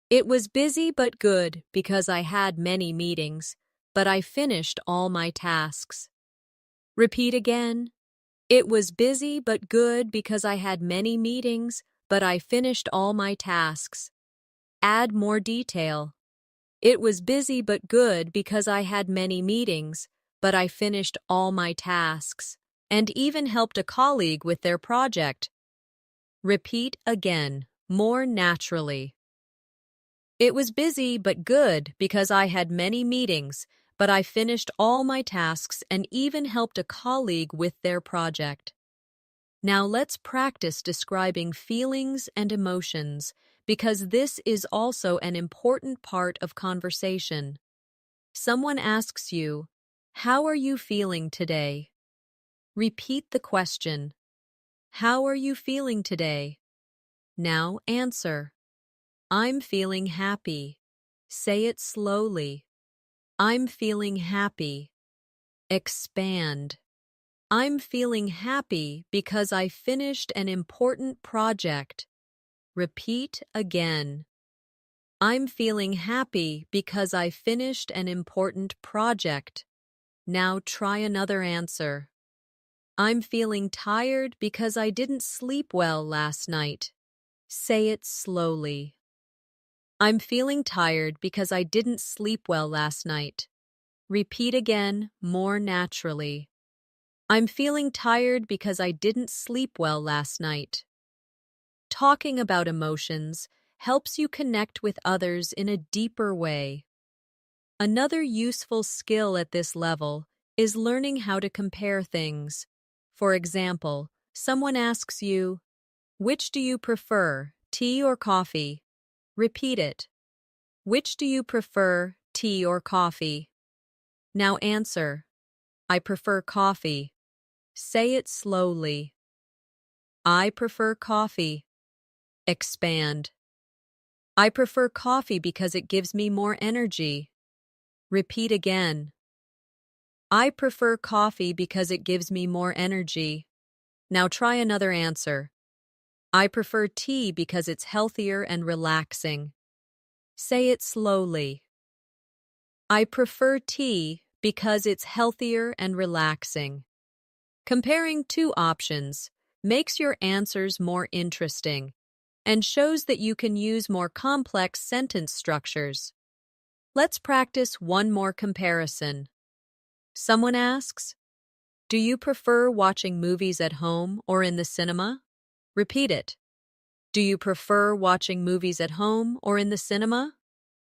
It was busy but good because I had many meetings, but I finished all my tasks. Repeat again. It was busy but good because I had many meetings, but I finished all my tasks. Add more detail. It was busy but good because I had many meetings, but I finished all my tasks, and even helped a colleague with their project. Repeat again, more naturally. It was busy but good because I had many meetings, but I finished all my tasks and even helped a colleague with their project. Now let's practice describing feelings and emotions, because this is also an important part of conversation. Someone asks you, "How are you feeling today?" Repeat the question. How are you feeling today? Now answer. I'm feeling happy. Say it slowly. I'm feeling happy. Expand. I'm feeling happy because I finished an important project. Repeat again. I'm feeling happy because I finished an important project. Now try another answer. I'm feeling tired because I didn't sleep well last night. Say it slowly. I'm feeling tired because I didn't sleep well last night. Repeat again, more naturally. I'm feeling tired because I didn't sleep well last night. Talking about emotions helps you connect with others in a deeper way. Another useful skill at this level is learning how to compare things. For example, someone asks you, "Which do you prefer, tea or coffee?" Repeat it. Which do you prefer, tea or coffee? Now answer. I prefer coffee. Say it slowly. I prefer coffee. Expand. I prefer coffee because it gives me more energy. Repeat again. I prefer coffee because it gives me more energy. Now try another answer. I prefer tea because it's healthier and relaxing. Say it slowly. I prefer tea because it's healthier and relaxing. Comparing two options makes your answers more interesting and shows that you can use more complex sentence structures. Let's practice one more comparison. Someone asks, "Do you prefer watching movies at home or in the cinema?" Repeat it. Do you prefer watching movies at home or in the cinema?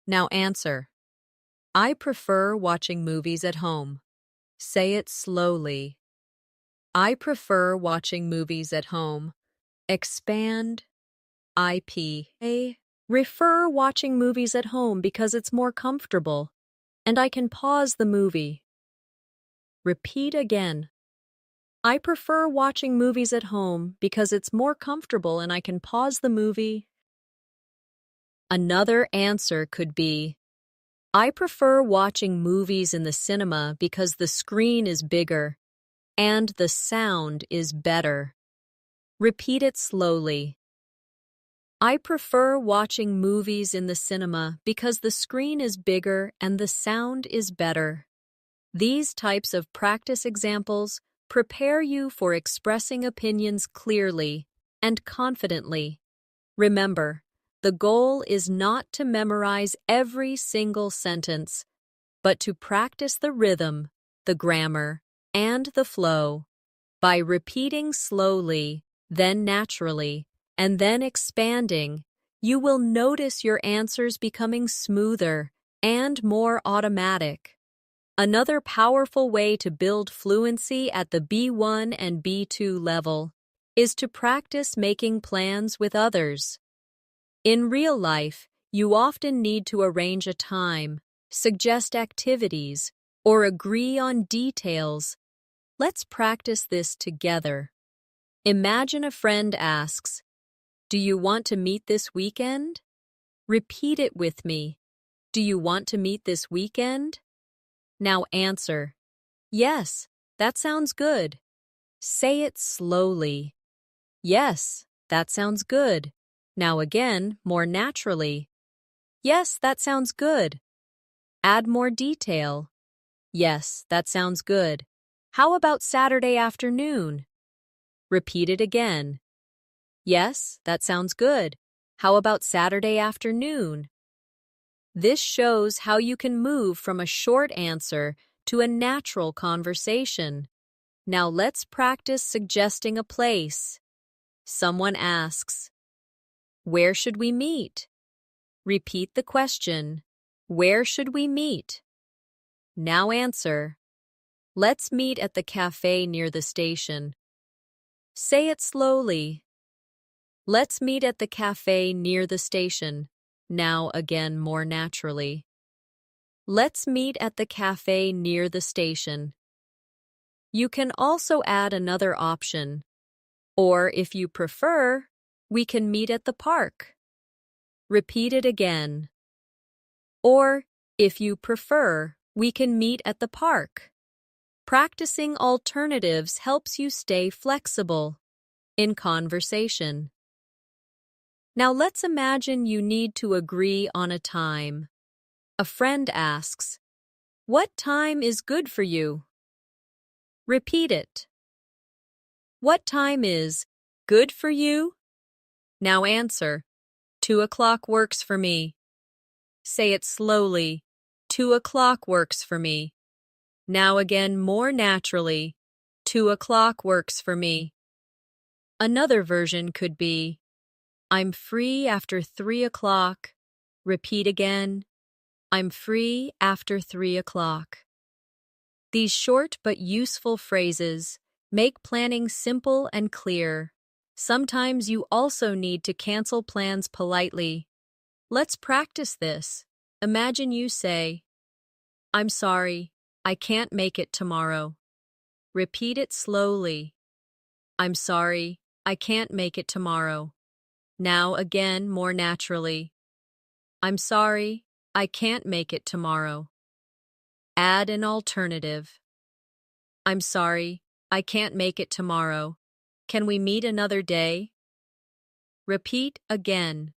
Now answer. I prefer watching movies at home. Say it slowly. I prefer watching movies at home. Expand. I prefer watching movies at home because it's more comfortable, and I can pause the movie. Repeat again. I prefer watching movies at home because it's more comfortable and I can pause the movie. Another answer could be, I prefer watching movies in the cinema because the screen is bigger. and the sound is better. Repeat it slowly. I prefer watching movies in the cinema because the screen is bigger and the sound is better. These types of practice examples prepare you for expressing opinions clearly and confidently. Remember, the goal is not to memorize every single sentence, but to practice the rhythm, the grammar, and the flow. By repeating slowly, then naturally, and then expanding, you will notice your answers becoming smoother and more automatic. Another powerful way to build fluency at the B1 and B2 level is to practice making plans with others. In real life, you often need to arrange a time, suggest activities, or agree on details. Let's practice this together. Imagine a friend asks, "Do you want to meet this weekend?" Repeat it with me. Do you want to meet this weekend? Now answer, "Yes, that sounds good." Say it slowly. "Yes, that sounds good." Now again, more naturally. "Yes, that sounds good." Add more detail. "Yes, that sounds good. How about Saturday afternoon?" Repeat it again. "Yes, that sounds good. How about Saturday afternoon?" This shows how you can move from a short answer to a natural conversation. Now let's practice suggesting a place. Someone asks, "Where should we meet?" Repeat the question, "Where should we meet?" Now answer, "Let's meet at the cafe near the station." Say it slowly. Let's meet at the cafe near the station. Now again more naturally. Let's meet at the cafe near the station. You can also add another option. Or if you prefer, we can meet at the park. Repeat it again. Or, if you prefer, we can meet at the park. Practicing alternatives helps you stay flexible in conversation. Now let's imagine you need to agree on a time. A friend asks, "What time is good for you?" Repeat it. What time is good for you? Now answer, 2 o'clock works for me. Say it slowly. 2 o'clock works for me. Now again more naturally. 2 o'clock works for me. Another version could be, I'm free after 3 o'clock. Repeat again. I'm free after 3 o'clock. These short but useful phrases make planning simple and clear. Sometimes you also need to cancel plans politely. Let's practice this. Imagine you say, "I'm sorry, I can't make it tomorrow." Repeat it slowly. I'm sorry, I can't make it tomorrow. Now again more naturally. I'm sorry, I can't make it tomorrow. Add an alternative. I'm sorry, I can't make it tomorrow. Can we meet another day? Repeat again.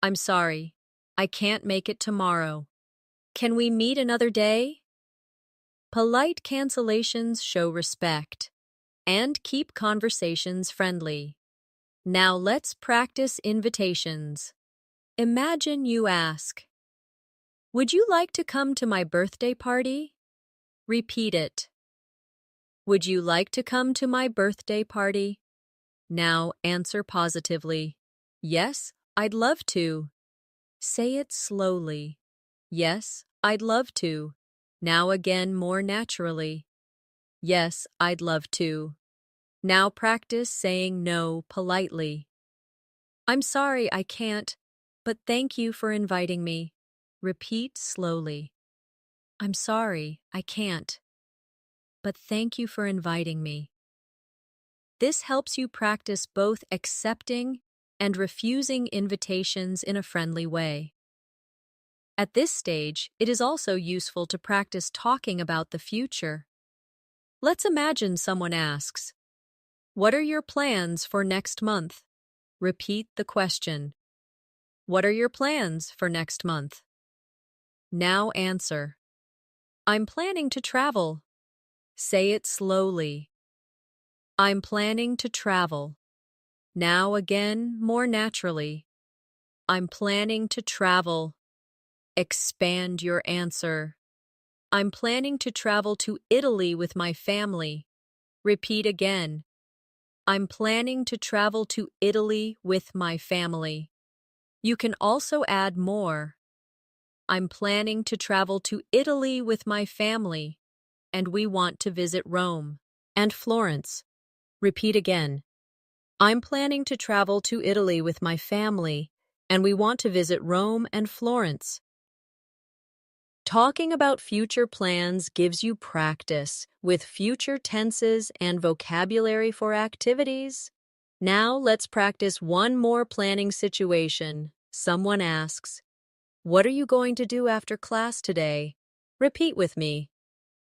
I'm sorry, I can't make it tomorrow. Can we meet another day? Polite cancellations show respect and keep conversations friendly. Now let's practice invitations. Imagine you ask, "Would you like to come to my birthday party?" Repeat it. Would you like to come to my birthday party? Now answer positively. Yes, I'd love to. Say it slowly. Yes, I'd love to. Now again more naturally. Yes, I'd love to. Now practice saying no politely. I'm sorry I can't, but thank you for inviting me. Repeat slowly. I'm sorry I can't, but thank you for inviting me. This helps you practice both accepting and refusing invitations in a friendly way. At this stage, it is also useful to practice talking about the future. Let's imagine someone asks, "What are your plans for next month?" Repeat the question. What are your plans for next month? Now answer. I'm planning to travel. Say it slowly. I'm planning to travel. Now again, more naturally. I'm planning to travel. Expand your answer. I'm planning to travel to Italy with my family. Repeat again. I'm planning to travel to Italy with my family. You can also add more. I'm planning to travel to Italy with my family, and we want to visit Rome and Florence. Repeat again. I'm planning to travel to Italy with my family, and we want to visit Rome and Florence. Talking about future plans gives you practice with future tenses and vocabulary for activities. Now let's practice one more planning situation. Someone asks, "What are you going to do after class today?" Repeat with me.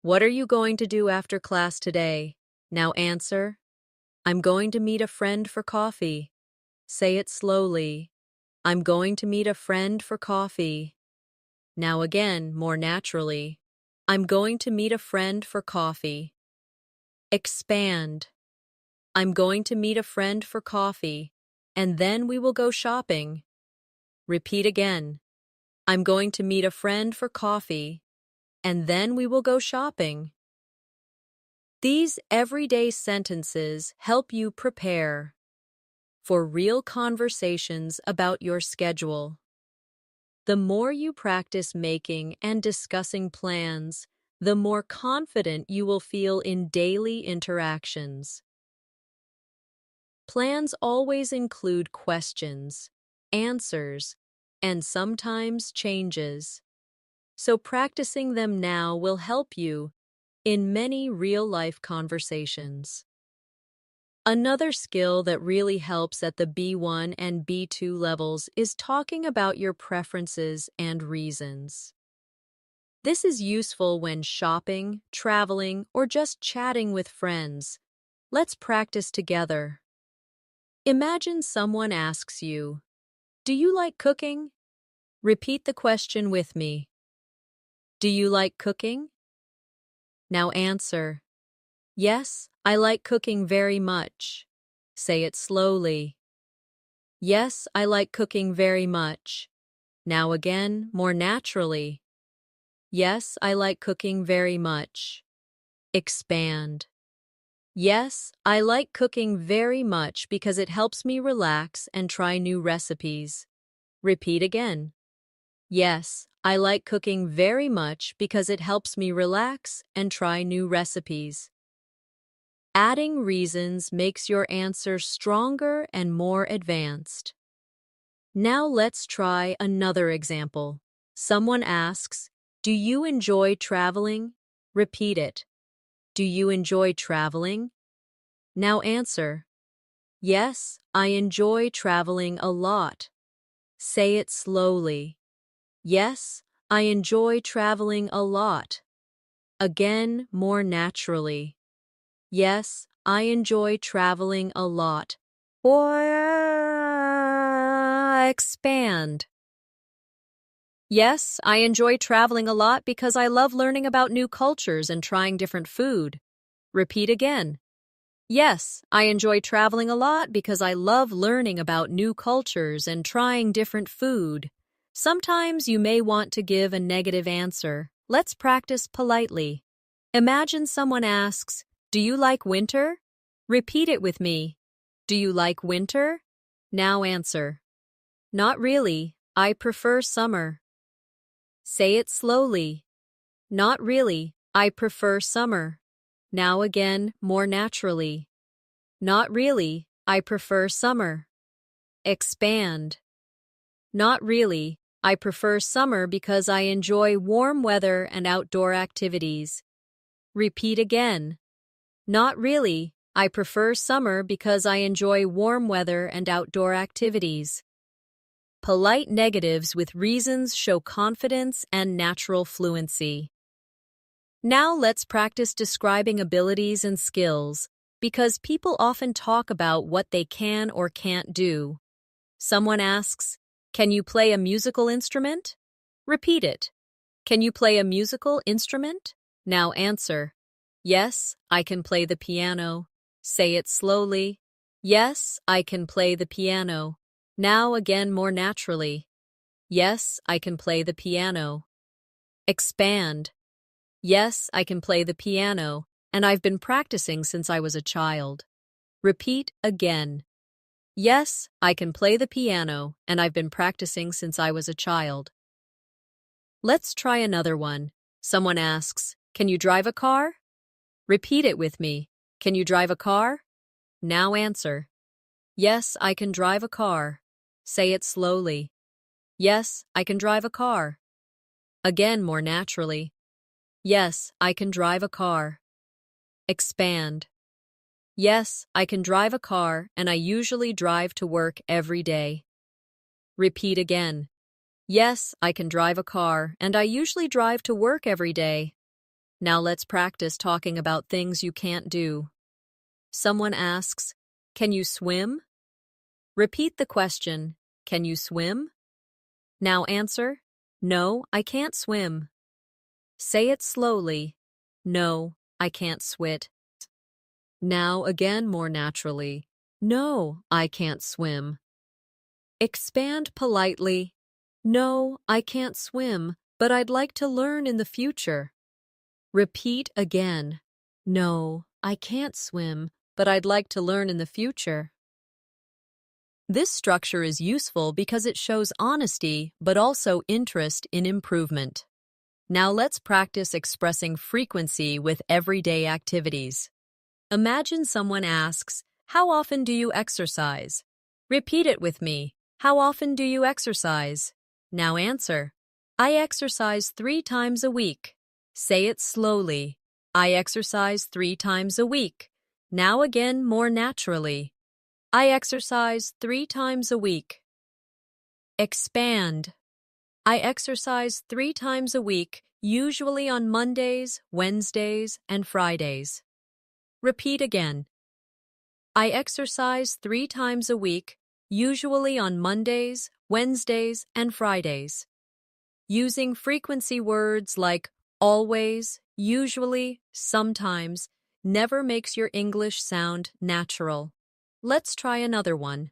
What are you going to do after class today? Now answer. I'm going to meet a friend for coffee. Say it slowly. I'm going to meet a friend for coffee. Now again, more naturally. I'm going to meet a friend for coffee. Expand. I'm going to meet a friend for coffee, and then we will go shopping. Repeat again. I'm going to meet a friend for coffee, and then we will go shopping. These everyday sentences help you prepare for real conversations about your schedule. The more you practice making and discussing plans, the more confident you will feel in daily interactions. Plans always include questions, answers, and sometimes changes. So practicing them now will help you in many real-life conversations. Another skill that really helps at the B1 and B2 levels is talking about your preferences and reasons. This is useful when shopping, traveling, or just chatting with friends. Let's practice together. Imagine someone asks you, "Do you like cooking?" Repeat the question with me. Do you like cooking? Now answer. Yes, I like cooking very much. Say it slowly. Yes, I like cooking very much. Now again, more naturally. Yes, I like cooking very much. Expand. Yes, I like cooking very much because it helps me relax and try new recipes. Repeat again. Yes, I like cooking very much because it helps me relax and try new recipes. Adding reasons makes your answer stronger and more advanced. Now let's try another example. Someone asks, "Do you enjoy traveling?" Repeat it. Do you enjoy traveling? Now answer. Yes, I enjoy traveling a lot. Say it slowly. Yes, I enjoy traveling a lot. Again, more naturally. Yes, I enjoy traveling a lot. Or expand. Yes, I enjoy traveling a lot because I love learning about new cultures and trying different food. Repeat again. Yes, I enjoy traveling a lot because I love learning about new cultures and trying different food. Sometimes you may want to give a negative answer. Let's practice politely. Imagine someone asks, "Do you like winter?" Repeat it with me. Do you like winter? Now answer. Not really, I prefer summer. Say it slowly. Not really, I prefer summer. Now again, more naturally. Not really, I prefer summer. Expand. Not really, I prefer summer because I enjoy warm weather and outdoor activities. Repeat again. Not really, I prefer summer because I enjoy warm weather and outdoor activities. Polite negatives with reasons show confidence and natural fluency. Now let's practice describing abilities and skills, because people often talk about what they can or can't do. Someone asks, "Can you play a musical instrument?" Repeat it. Can you play a musical instrument? Now answer. Yes, I can play the piano. Say it slowly. Yes, I can play the piano. Now again more naturally. Yes, I can play the piano. Expand. Yes, I can play the piano, and I've been practicing since I was a child. Repeat again. Yes, I can play the piano, and I've been practicing since I was a child. Let's try another one. Someone asks, "Can you drive a car?" Repeat it with me. Can you drive a car? Now answer. Yes, I can drive a car. Say it slowly. Yes, I can drive a car. Again more naturally. Yes, I can drive a car. Expand. Yes, I can drive a car, and I usually drive to work every day. Repeat again. Yes, I can drive a car, and I usually drive to work every day. Now let's practice talking about things you can't do. Someone asks, "Can you swim?" Repeat the question, "Can you swim?" Now answer, "No, I can't swim." Say it slowly. No, I can't swim. Now again more naturally. No, I can't swim. Expand politely. No, I can't swim, but I'd like to learn in the future. Repeat again. No, I can't swim, but I'd like to learn in the future. This structure is useful because it shows honesty, but also interest in improvement. Now let's practice expressing frequency with everyday activities. Imagine someone asks, "How often do you exercise?" Repeat it with me. How often do you exercise? Now answer. I exercise 3 times a week. Say it slowly. I exercise 3 times a week. Now again more naturally. I exercise 3 times a week. Expand. I exercise 3 times a week, usually on Mondays, Wednesdays, and Fridays. Repeat again. I exercise 3 times a week, usually on Mondays, Wednesdays, and Fridays. Using frequency words like always, usually, sometimes, never makes your English sound natural. Let's try another one.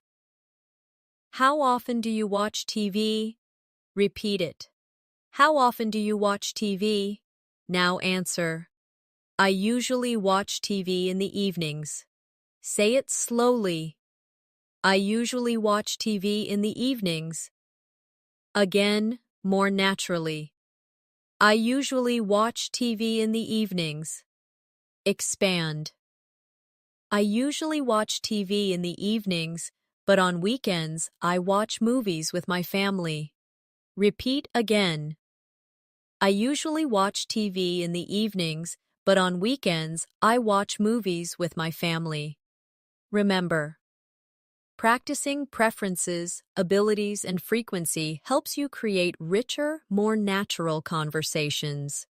How often do you watch TV? Repeat it. How often do you watch TV? Now answer. I usually watch TV in the evenings. Say it slowly. I usually watch TV in the evenings. Again, more naturally. I usually watch TV in the evenings. Expand. I usually watch TV in the evenings, but on weekends I watch movies with my family. Repeat again. I usually watch TV in the evenings, but on weekends I watch movies with my family. Remember, practicing preferences, abilities, and frequency helps you create richer, more natural conversations.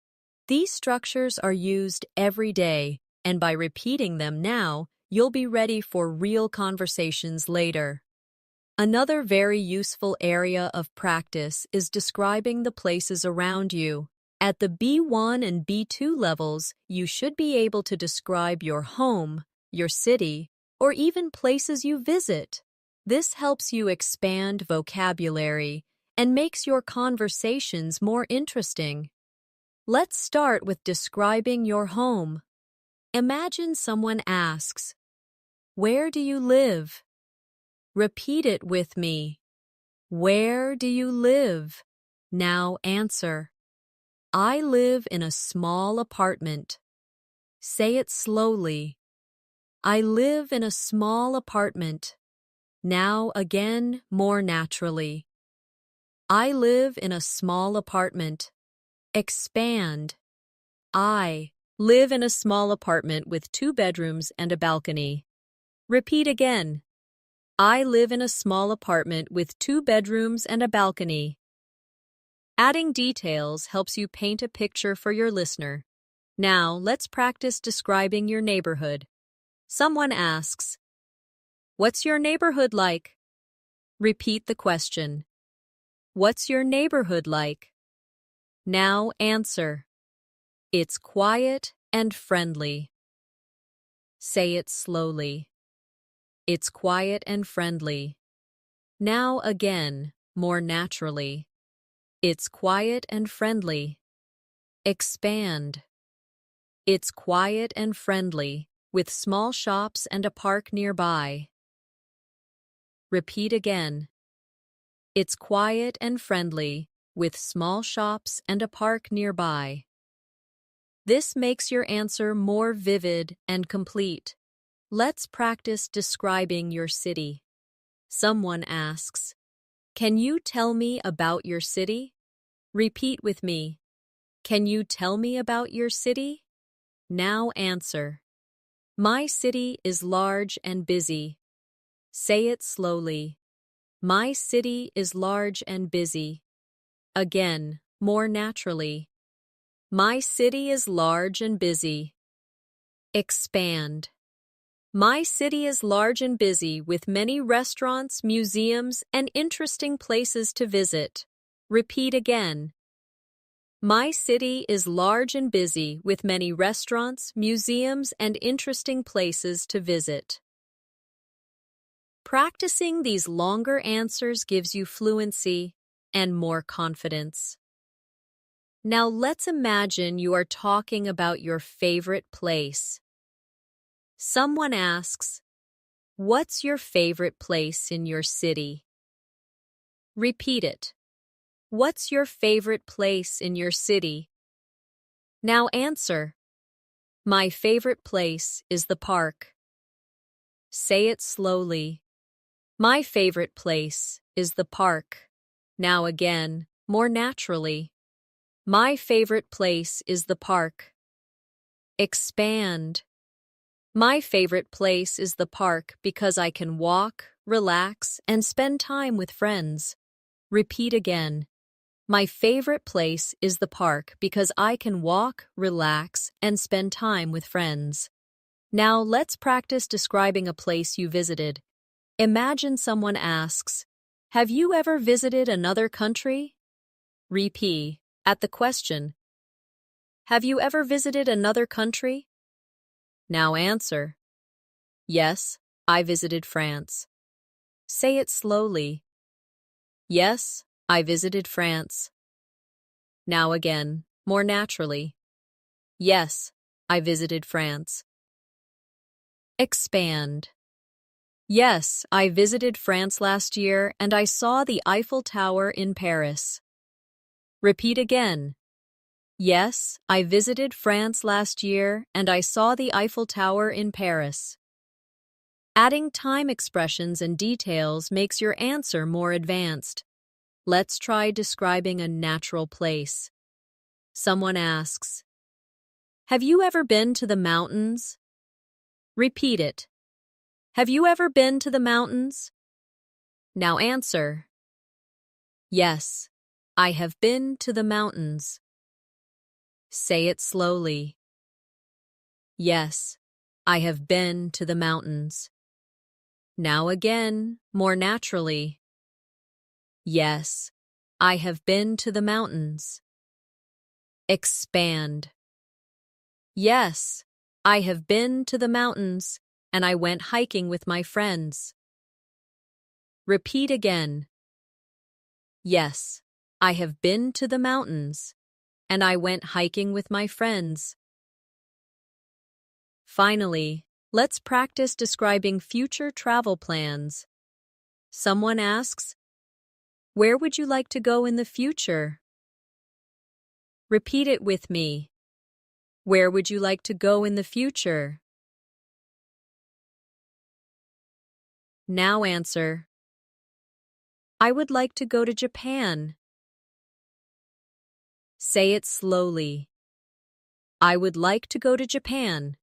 These structures are used every day, and by repeating them now, you'll be ready for real conversations later. Another very useful area of practice is describing the places around you. At the B1 and B2 levels, you should be able to describe your home, your city, or even places you visit. This helps you expand vocabulary and makes your conversations more interesting. Let's start with describing your home. Imagine someone asks, "Where do you live?" Repeat it with me. Where do you live? Now answer. I live in a small apartment. Say it slowly. I live in a small apartment. Now again, more naturally. I live in a small apartment. Expand. I live in a small apartment with 2 bedrooms and a balcony. Repeat again. I live in a small apartment with 2 bedrooms and a balcony. Adding details helps you paint a picture for your listener. Now, let's practice describing your neighborhood. Someone asks, "What's your neighborhood like?" Repeat the question. What's your neighborhood like? Now answer. It's quiet and friendly. Say it slowly. It's quiet and friendly. Now again, more naturally. It's quiet and friendly. Expand. It's quiet and friendly, with small shops and a park nearby. Repeat again. It's quiet and friendly, with small shops and a park nearby. This makes your answer more vivid and complete. Let's practice describing your city. Someone asks, "Can you tell me about your city?" Repeat with me. Can you tell me about your city? Now answer. My city is large and busy. Say it slowly. My city is large and busy. Again, more naturally. My city is large and busy. Expand. My city is large and busy with many restaurants, museums, and interesting places to visit. Repeat again. My city is large and busy with many restaurants, museums, and interesting places to visit. Practicing these longer answers gives you fluency and more confidence. Now let's imagine you are talking about your favorite place. Someone asks, "What's your favorite place in your city?" Repeat it. What's your favorite place in your city? Now answer. My favorite place is the park. Say it slowly. My favorite place is the park. Now again, more naturally. My favorite place is the park. Expand. My favorite place is the park because I can walk, relax, and spend time with friends. Repeat again. My favorite place is the park because I can walk, relax, and spend time with friends. Now let's practice describing a place you visited. Imagine someone asks, "Have you ever visited another country?" Repeat at the question. Have you ever visited another country? Now answer. Yes, I visited France. Say it slowly. Yes, I visited France. Now again, more naturally. Yes, I visited France. Expand. Yes, I visited France last year and I saw the Eiffel Tower in Paris. Repeat again. Yes, I visited France last year and I saw the Eiffel Tower in Paris. Adding time expressions and details makes your answer more advanced. Let's try describing a natural place. Someone asks, "Have you ever been to the mountains?" Repeat it. Have you ever been to the mountains? Now answer. Yes, I have been to the mountains. Say it slowly. Yes, I have been to the mountains. Now again, more naturally. Yes, I have been to the mountains. Expand. Yes, I have been to the mountains and I went hiking with my friends. Repeat again. Yes, I have been to the mountains and I went hiking with my friends. Finally, let's practice describing future travel plans. Someone asks, "Where would you like to go in the future?" Repeat it with me. Where would you like to go in the future? Now answer. I would like to go to Japan. Say it slowly. I would like to go to Japan.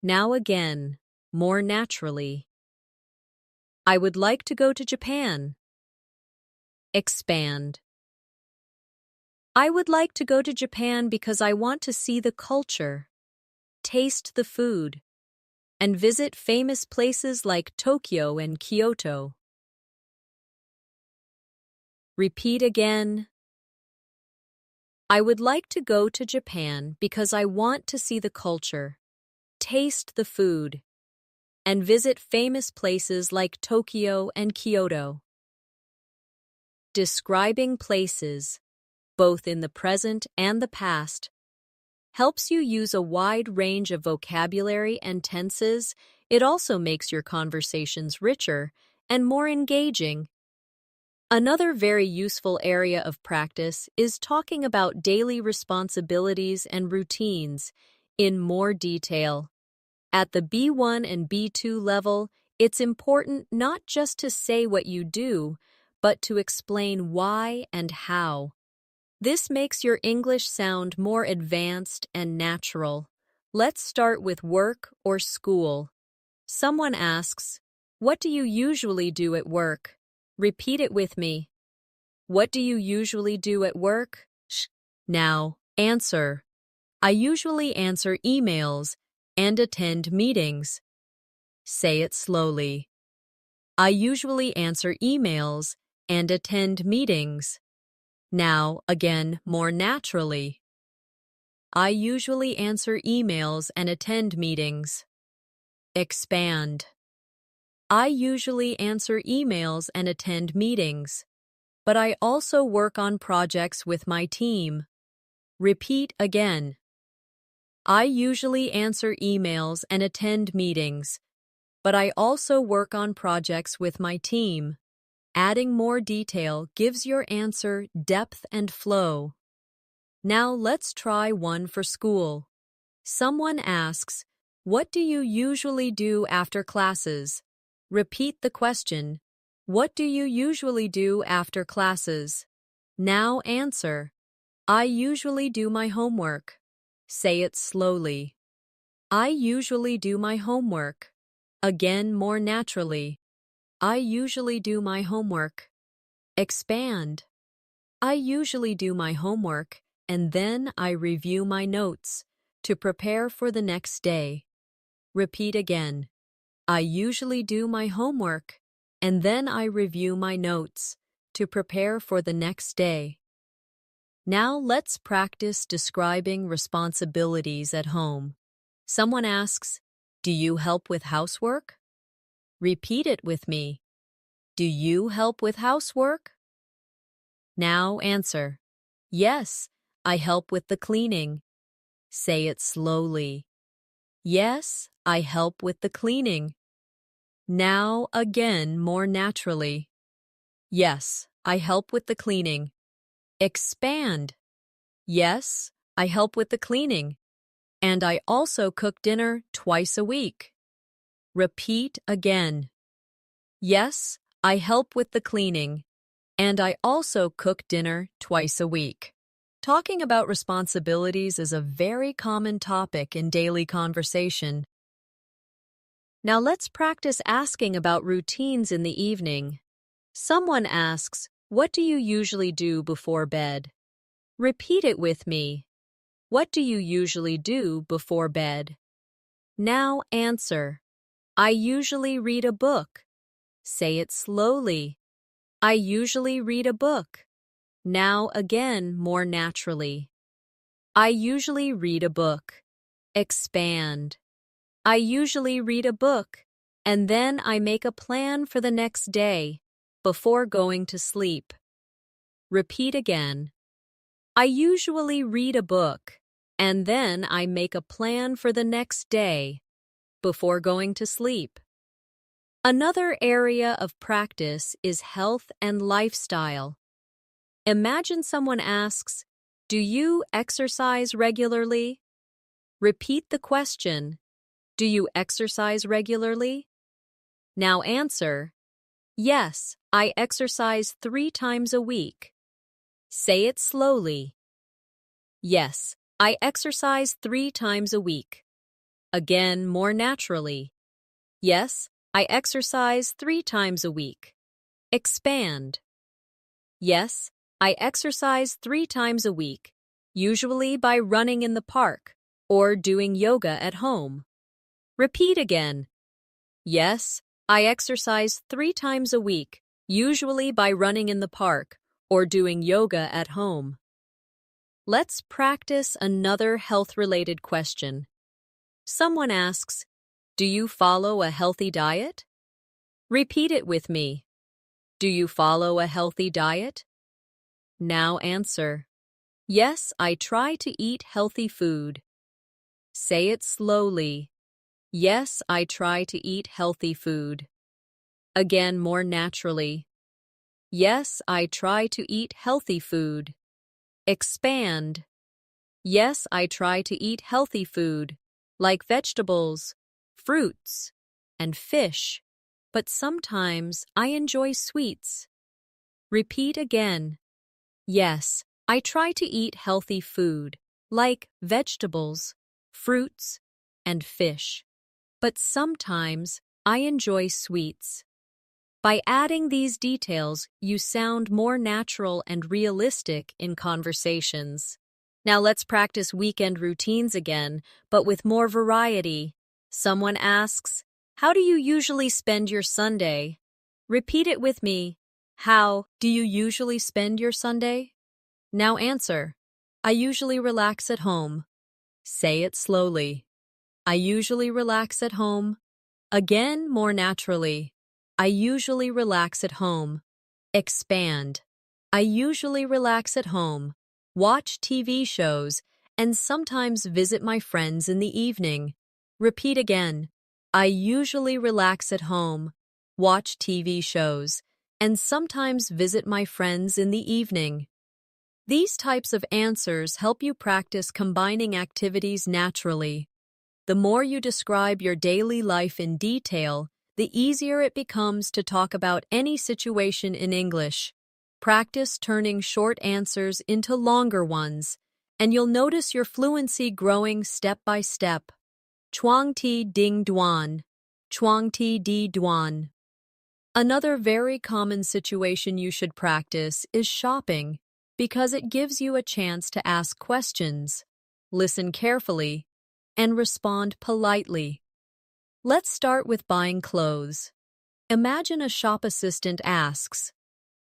Now again, more naturally. I would like to go to Japan. Expand. I would like to go to Japan because I want to see the culture, taste the food, and visit famous places like Tokyo and Kyoto. Repeat again. I would like to go to Japan because I want to see the culture, taste the food, and visit famous places like Tokyo and Kyoto. Describing places, both in the present and the past, helps you use a wide range of vocabulary and tenses. It also makes your conversations richer and more engaging. Another very useful area of practice is talking about daily responsibilities and routines in more detail. At the B1 and B2 level, it's important not just to say what you do, but to explain why and how. This makes your English sound more advanced and natural. Let's start with work or school. Someone asks, "What do you usually do at work?" Repeat it with me. What do you usually do at work? Now, answer. I usually answer emails and attend meetings. Say it slowly. I usually answer emails and attend meetings. Now, again, more naturally. I usually answer emails and attend meetings. Expand. I usually answer emails and attend meetings, but I also work on projects with my team. Repeat again. I usually answer emails and attend meetings, but I also work on projects with my team. Adding more detail gives your answer depth and flow. Now let's try one for school. Someone asks, "What do you usually do after classes?" Repeat the question. What do you usually do after classes? Now answer. I usually do my homework. Say it slowly. I usually do my homework. Again, more naturally. I usually do my homework. Expand. I usually do my homework, and then I review my notes to prepare for the next day. Repeat again. I usually do my homework, and then I review my notes to prepare for the next day. Now let's practice describing responsibilities at home. Someone asks, "Do you help with housework?" Repeat it with me. Do you help with housework? Now answer. Yes, I help with the cleaning. Say it slowly. Yes, I help with the cleaning. Now again, more naturally. Yes, I help with the cleaning. Expand. Yes, I help with the cleaning. And I also cook dinner twice a week. Repeat again. Yes, I help with the cleaning. And I also cook dinner twice a week. Talking about responsibilities is a very common topic in daily conversation. Now let's practice asking about routines in the evening. Someone asks, "What do you usually do before bed?" Repeat it with me. What do you usually do before bed? Now answer. I usually read a book. Say it slowly. I usually read a book. Now again, more naturally. I usually read a book. Expand. I usually read a book, and then I make a plan for the next day before going to sleep. Repeat again. I usually read a book, and then I make a plan for the next day before going to sleep. Another area of practice is health and lifestyle. Imagine someone asks, "Do you exercise regularly?" Repeat the question. Do you exercise regularly? Now answer. Yes, I exercise 3 times a week. Say it slowly. Yes, I exercise 3 times a week. Again, more naturally. Yes, I exercise 3 times a week. Expand. Yes, I exercise 3 times a week, usually by running in the park or doing yoga at home. Repeat again. Yes, I exercise 3 times a week, usually by running in the park or doing yoga at home. Let's practice another health-related question. Someone asks, "Do you follow a healthy diet?" Repeat it with me. Do you follow a healthy diet? Now answer. Yes, I try to eat healthy food. Say it slowly. Yes, I try to eat healthy food. Again, more naturally. Yes, I try to eat healthy food. Expand. Yes, I try to eat healthy food, like vegetables, fruits, and fish, but sometimes I enjoy sweets. Repeat again. Yes, I try to eat healthy food, like vegetables, fruits, and fish, but sometimes I enjoy sweets. By adding these details, you sound more natural and realistic in conversations. Now let's practice weekend routines again, but with more variety. Someone asks, "How do you usually spend your Sunday?" Repeat it with me. How do you usually spend your Sunday? Now answer. I usually relax at home. Say it slowly. I usually relax at home. Again, more naturally. I usually relax at home. Expand. I usually relax at home, watch TV shows, and sometimes visit my friends in the evening. Repeat again. I usually relax at home, watch TV shows, and sometimes visit my friends in the evening. These types of answers help you practice combining activities naturally. The more you describe your daily life in detail, the easier it becomes to talk about any situation in English. Practice turning short answers into longer ones, and you'll notice your fluency growing step by step. Chuang ti ding duan. Chuang ti di duan. Another very common situation you should practice is shopping, because it gives you a chance to ask questions, listen carefully, and respond politely. Let's start with buying clothes. Imagine a shop assistant asks,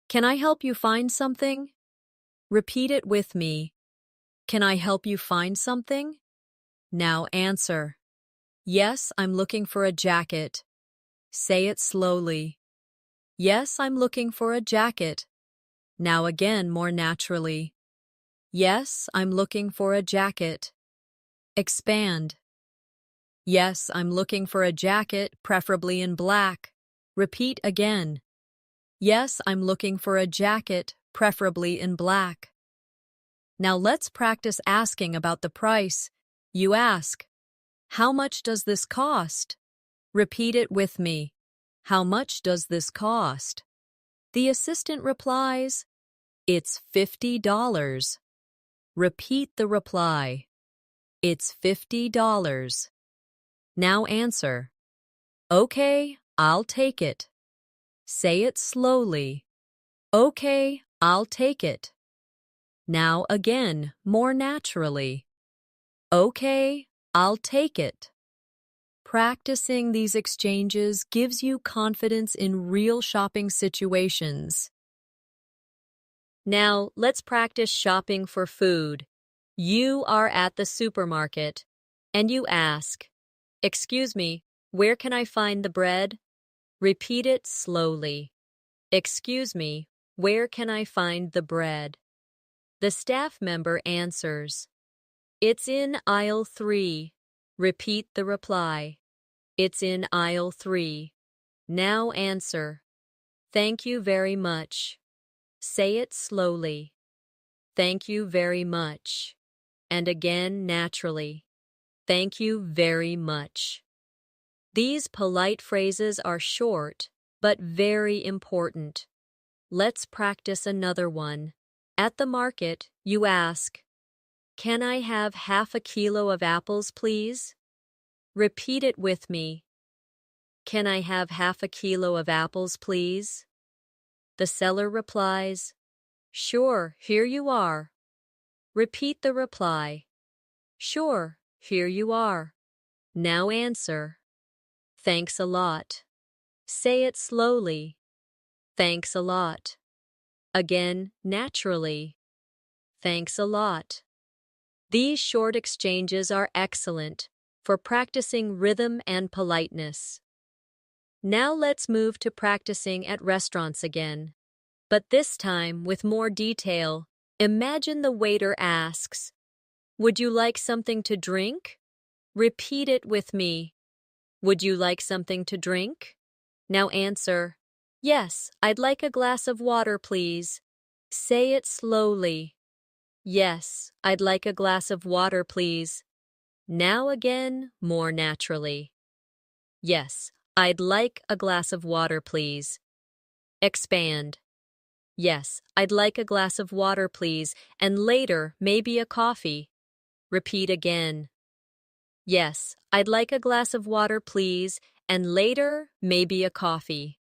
"Can I help you find something?" Repeat it with me. Can I help you find something? Now answer. Yes, I'm looking for a jacket. Say it slowly. Yes, I'm looking for a jacket. Now again, more naturally. Yes, I'm looking for a jacket. Expand. Yes, I'm looking for a jacket, preferably in black. Repeat again. Yes, I'm looking for a jacket, preferably in black. Now let's practice asking about the price. You ask, "How much does this cost?" Repeat it with me. How much does this cost? The assistant replies, "It's $50. Repeat the reply. It's $50. Now answer. Okay, I'll take it. Say it slowly. Okay, I'll take it. Now again, more naturally. Okay, I'll take it. Practicing these exchanges gives you confidence in real shopping situations. Now, let's practice shopping for food. You are at the supermarket, and you ask, "Excuse me, where can I find the bread?" Repeat it slowly. Excuse me, where can I find the bread? The staff member answers, "It's in aisle 3. Repeat the reply. It's in aisle 3. Now answer. Thank you very much. Say it slowly. Thank you very much. And again naturally. Thank you very much. These polite phrases are short, but very important. Let's practice another one. At the market, you ask, "Can I have half a kilo of apples, please?" Repeat it with me. Can I have half a kilo of apples, please? The seller replies, Sure, here you are. Repeat the reply. Sure, here you are. Now answer. Thanks a lot. Say it slowly. Thanks a lot. Again, naturally. Thanks a lot. These short exchanges are excellent for practicing rhythm and politeness. Now let's move to practicing at restaurants again. But this time, with more detail, imagine the waiter asks, "Would you like something to drink?" Repeat it with me. Would you like something to drink? Now answer, "Yes, I'd like a glass of water, please." Say it slowly. Yes, I'd like a glass of water, please. Now again, more naturally. Yes, I'd like a glass of water, please. Expand. Yes, I'd like a glass of water, please, and later, maybe a coffee. Repeat again. Yes, I'd like a glass of water, please, and later, maybe a coffee.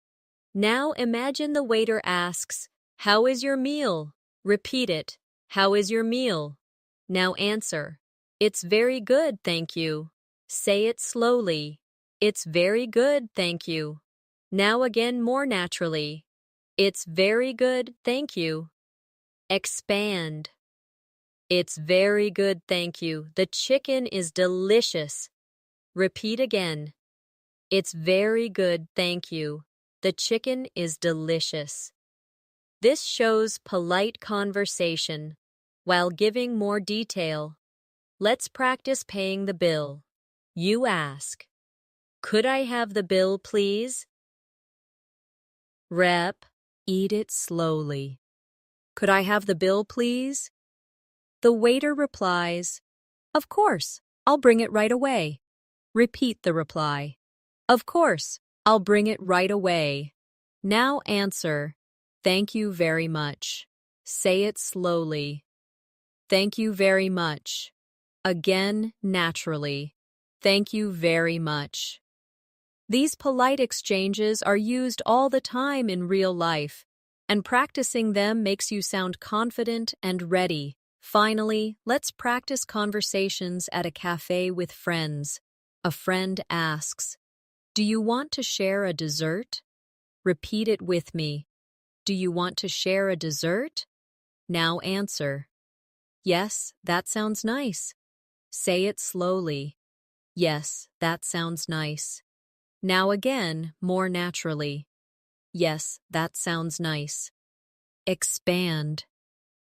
Now imagine the waiter asks, "How is your meal?" Repeat it. How is your meal? Now answer. It's very good, thank you. Say it slowly. It's very good, thank you. Now again more naturally. It's very good, thank you. Expand. It's very good, thank you. The chicken is delicious. Repeat again. It's very good, thank you. The chicken is delicious. This shows polite conversation while giving more detail. Let's practice paying the bill. You ask, "Could I have the bill, please?" Rep, eat it slowly. "Could I have the bill, please?" The waiter replies, "Of course, I'll bring it right away." Repeat the reply. "Of course, I'll bring it right away." Now answer, "Thank you very much." Say it slowly. Thank you very much. Again, naturally. Thank you very much. These polite exchanges are used all the time in real life, and practicing them makes you sound confident and ready. Finally, let's practice conversations at a cafe with friends. A friend asks, "Do you want to share a dessert?" Repeat it with me. Do you want to share a dessert? Now answer. Yes, that sounds nice. Say it slowly. Yes, that sounds nice. Now again, more naturally. Yes, that sounds nice. Expand.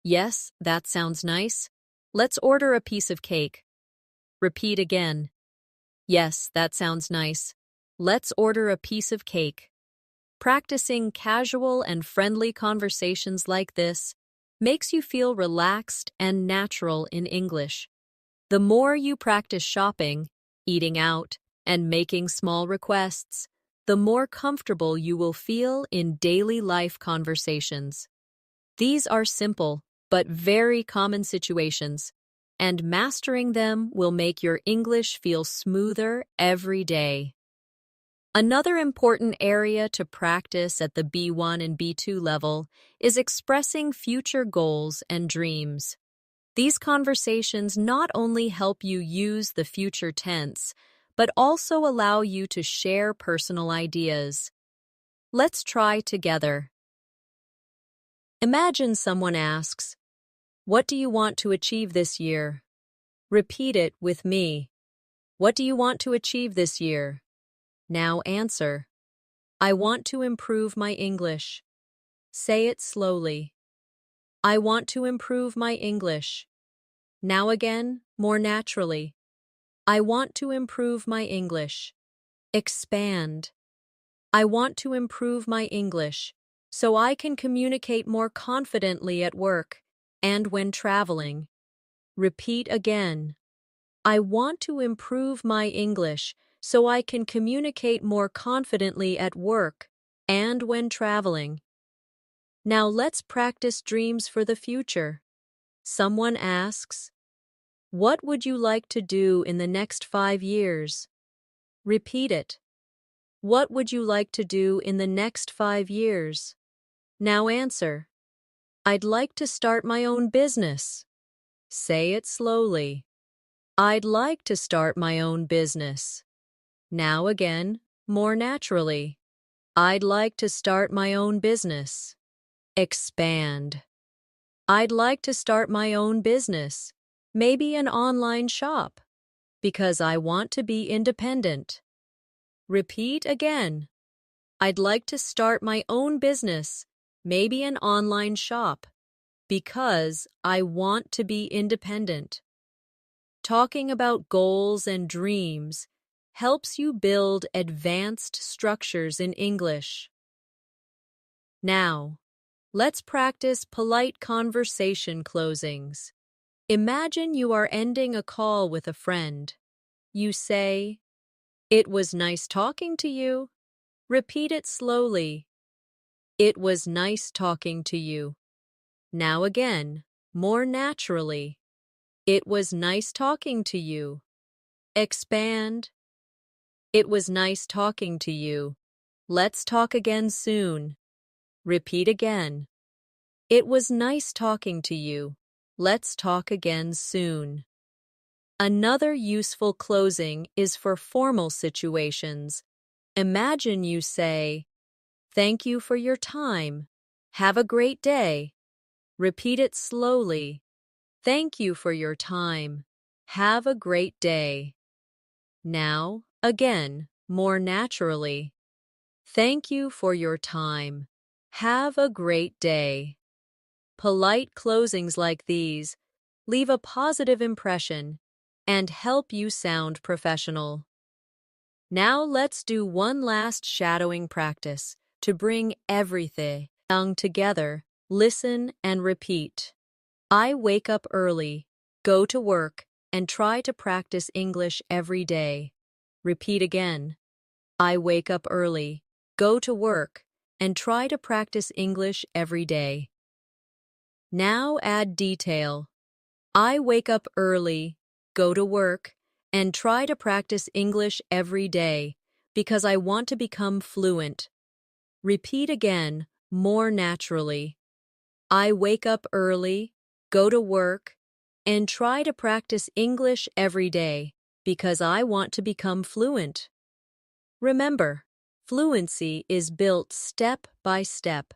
Yes, that sounds nice. Let's order a piece of cake. Repeat again. Yes, that sounds nice. Let's order a piece of cake. Practicing casual and friendly conversations like this makes you feel relaxed and natural in English. The more you practice shopping, eating out, and making small requests, the more comfortable you will feel in daily life conversations. These are simple but very common situations, and mastering them will make your English feel smoother every day. Another important area to practice at the B1 and B2 level is expressing future goals and dreams. These conversations not only help you use the future tense, but also allow you to share personal ideas. Let's try together. Imagine someone asks, "What do you want to achieve this year?" Repeat it with me. What do you want to achieve this year? Now answer. I want to improve my English. Say it slowly. I want to improve my English. Now again, more naturally. I want to improve my English. Expand. I want to improve my English so I can communicate more confidently at work and when traveling. Repeat again. I want to improve my English so I can communicate more confidently at work and when traveling. Now let's practice dreams for the future. Someone asks, "What would you like to do in the next 5 years?" Repeat it. What would you like to do in the next 5 years? Now answer. I'd like to start my own business. Say it slowly. I'd like to start my own business. Now again, more naturally. I'd like to start my own business. Expand. I'd like to start my own business, maybe an online shop, because I want to be independent. Repeat again. I'd like to start my own business, maybe an online shop, because I want to be independent. Talking about goals and dreams helps you build advanced structures in English. Now, let's practice polite conversation closings. Imagine you are ending a call with a friend. You say, "It was nice talking to you." Repeat it slowly. It was nice talking to you. Now again, more naturally. It was nice talking to you. Expand. It was nice talking to you. Let's talk again soon. Repeat again. It was nice talking to you. Let's talk again soon. Another useful closing is for formal situations. Imagine you say, "Thank you for your time. Have a great day." Repeat it slowly. Thank you for your time. Have a great day. Now, again, more naturally. Thank you for your time. Have a great day. Polite closings like these leave a positive impression and help you sound professional. Now let's do one last shadowing practice to bring everything together. Listen and repeat. I wake up early, go to work, and try to practice English every day. Repeat again. I wake up early, go to work, and try to practice English every day. Now add detail. I wake up early, go to work, and try to practice English every day because I want to become fluent. Repeat again, more naturally. I wake up early, go to work, and try to practice English every day because I want to become fluent. Remember, fluency is built step by step.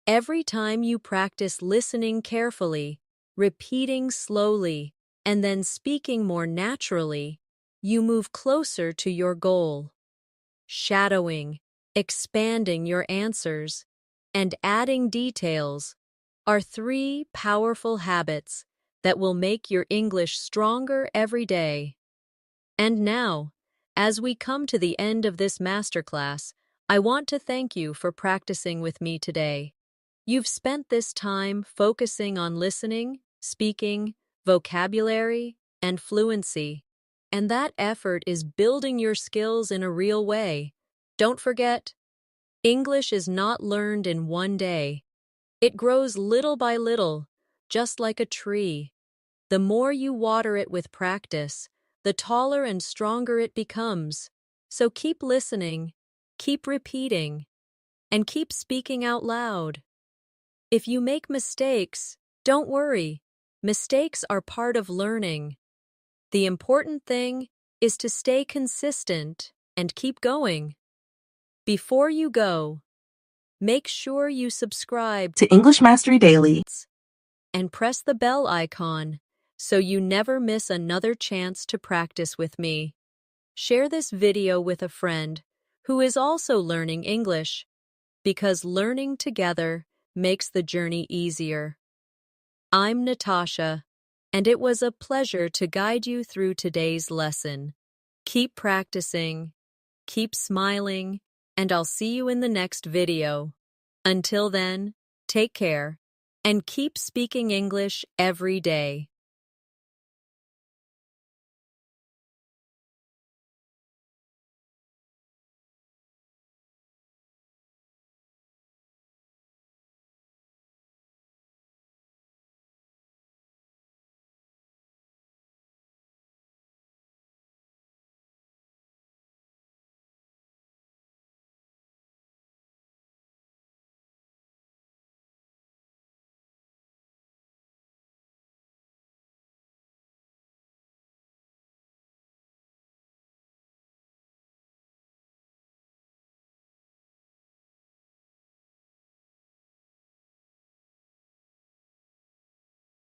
Every time you practice listening carefully, repeating slowly, and then speaking more naturally, you move closer to your goal. Shadowing, expanding your answers, and adding details are three powerful habits that will make your English stronger every day. And now, as we come to the end of this masterclass, I want to thank you for practicing with me today. You've spent this time focusing on listening, speaking, vocabulary, and fluency, and that effort is building your skills in a real way. Don't forget, English is not learned in one day. It grows little by little, just like a tree. The more you water it with practice, the taller and stronger it becomes. So keep listening, keep repeating, and keep speaking out loud. If you make mistakes, don't worry. Mistakes are part of learning. The important thing is to stay consistent and keep going. Before you go, make sure you subscribe To English Mastery Daily. and press the bell icon so you never miss another chance to practice with me. Share this video with a friend who is also learning English, because learning together makes the journey easier. I'm Natasha, and it was a pleasure to guide you through today's lesson. Keep practicing, keep smiling, and I'll see you in the next video. Until then, take care, and keep speaking English every day.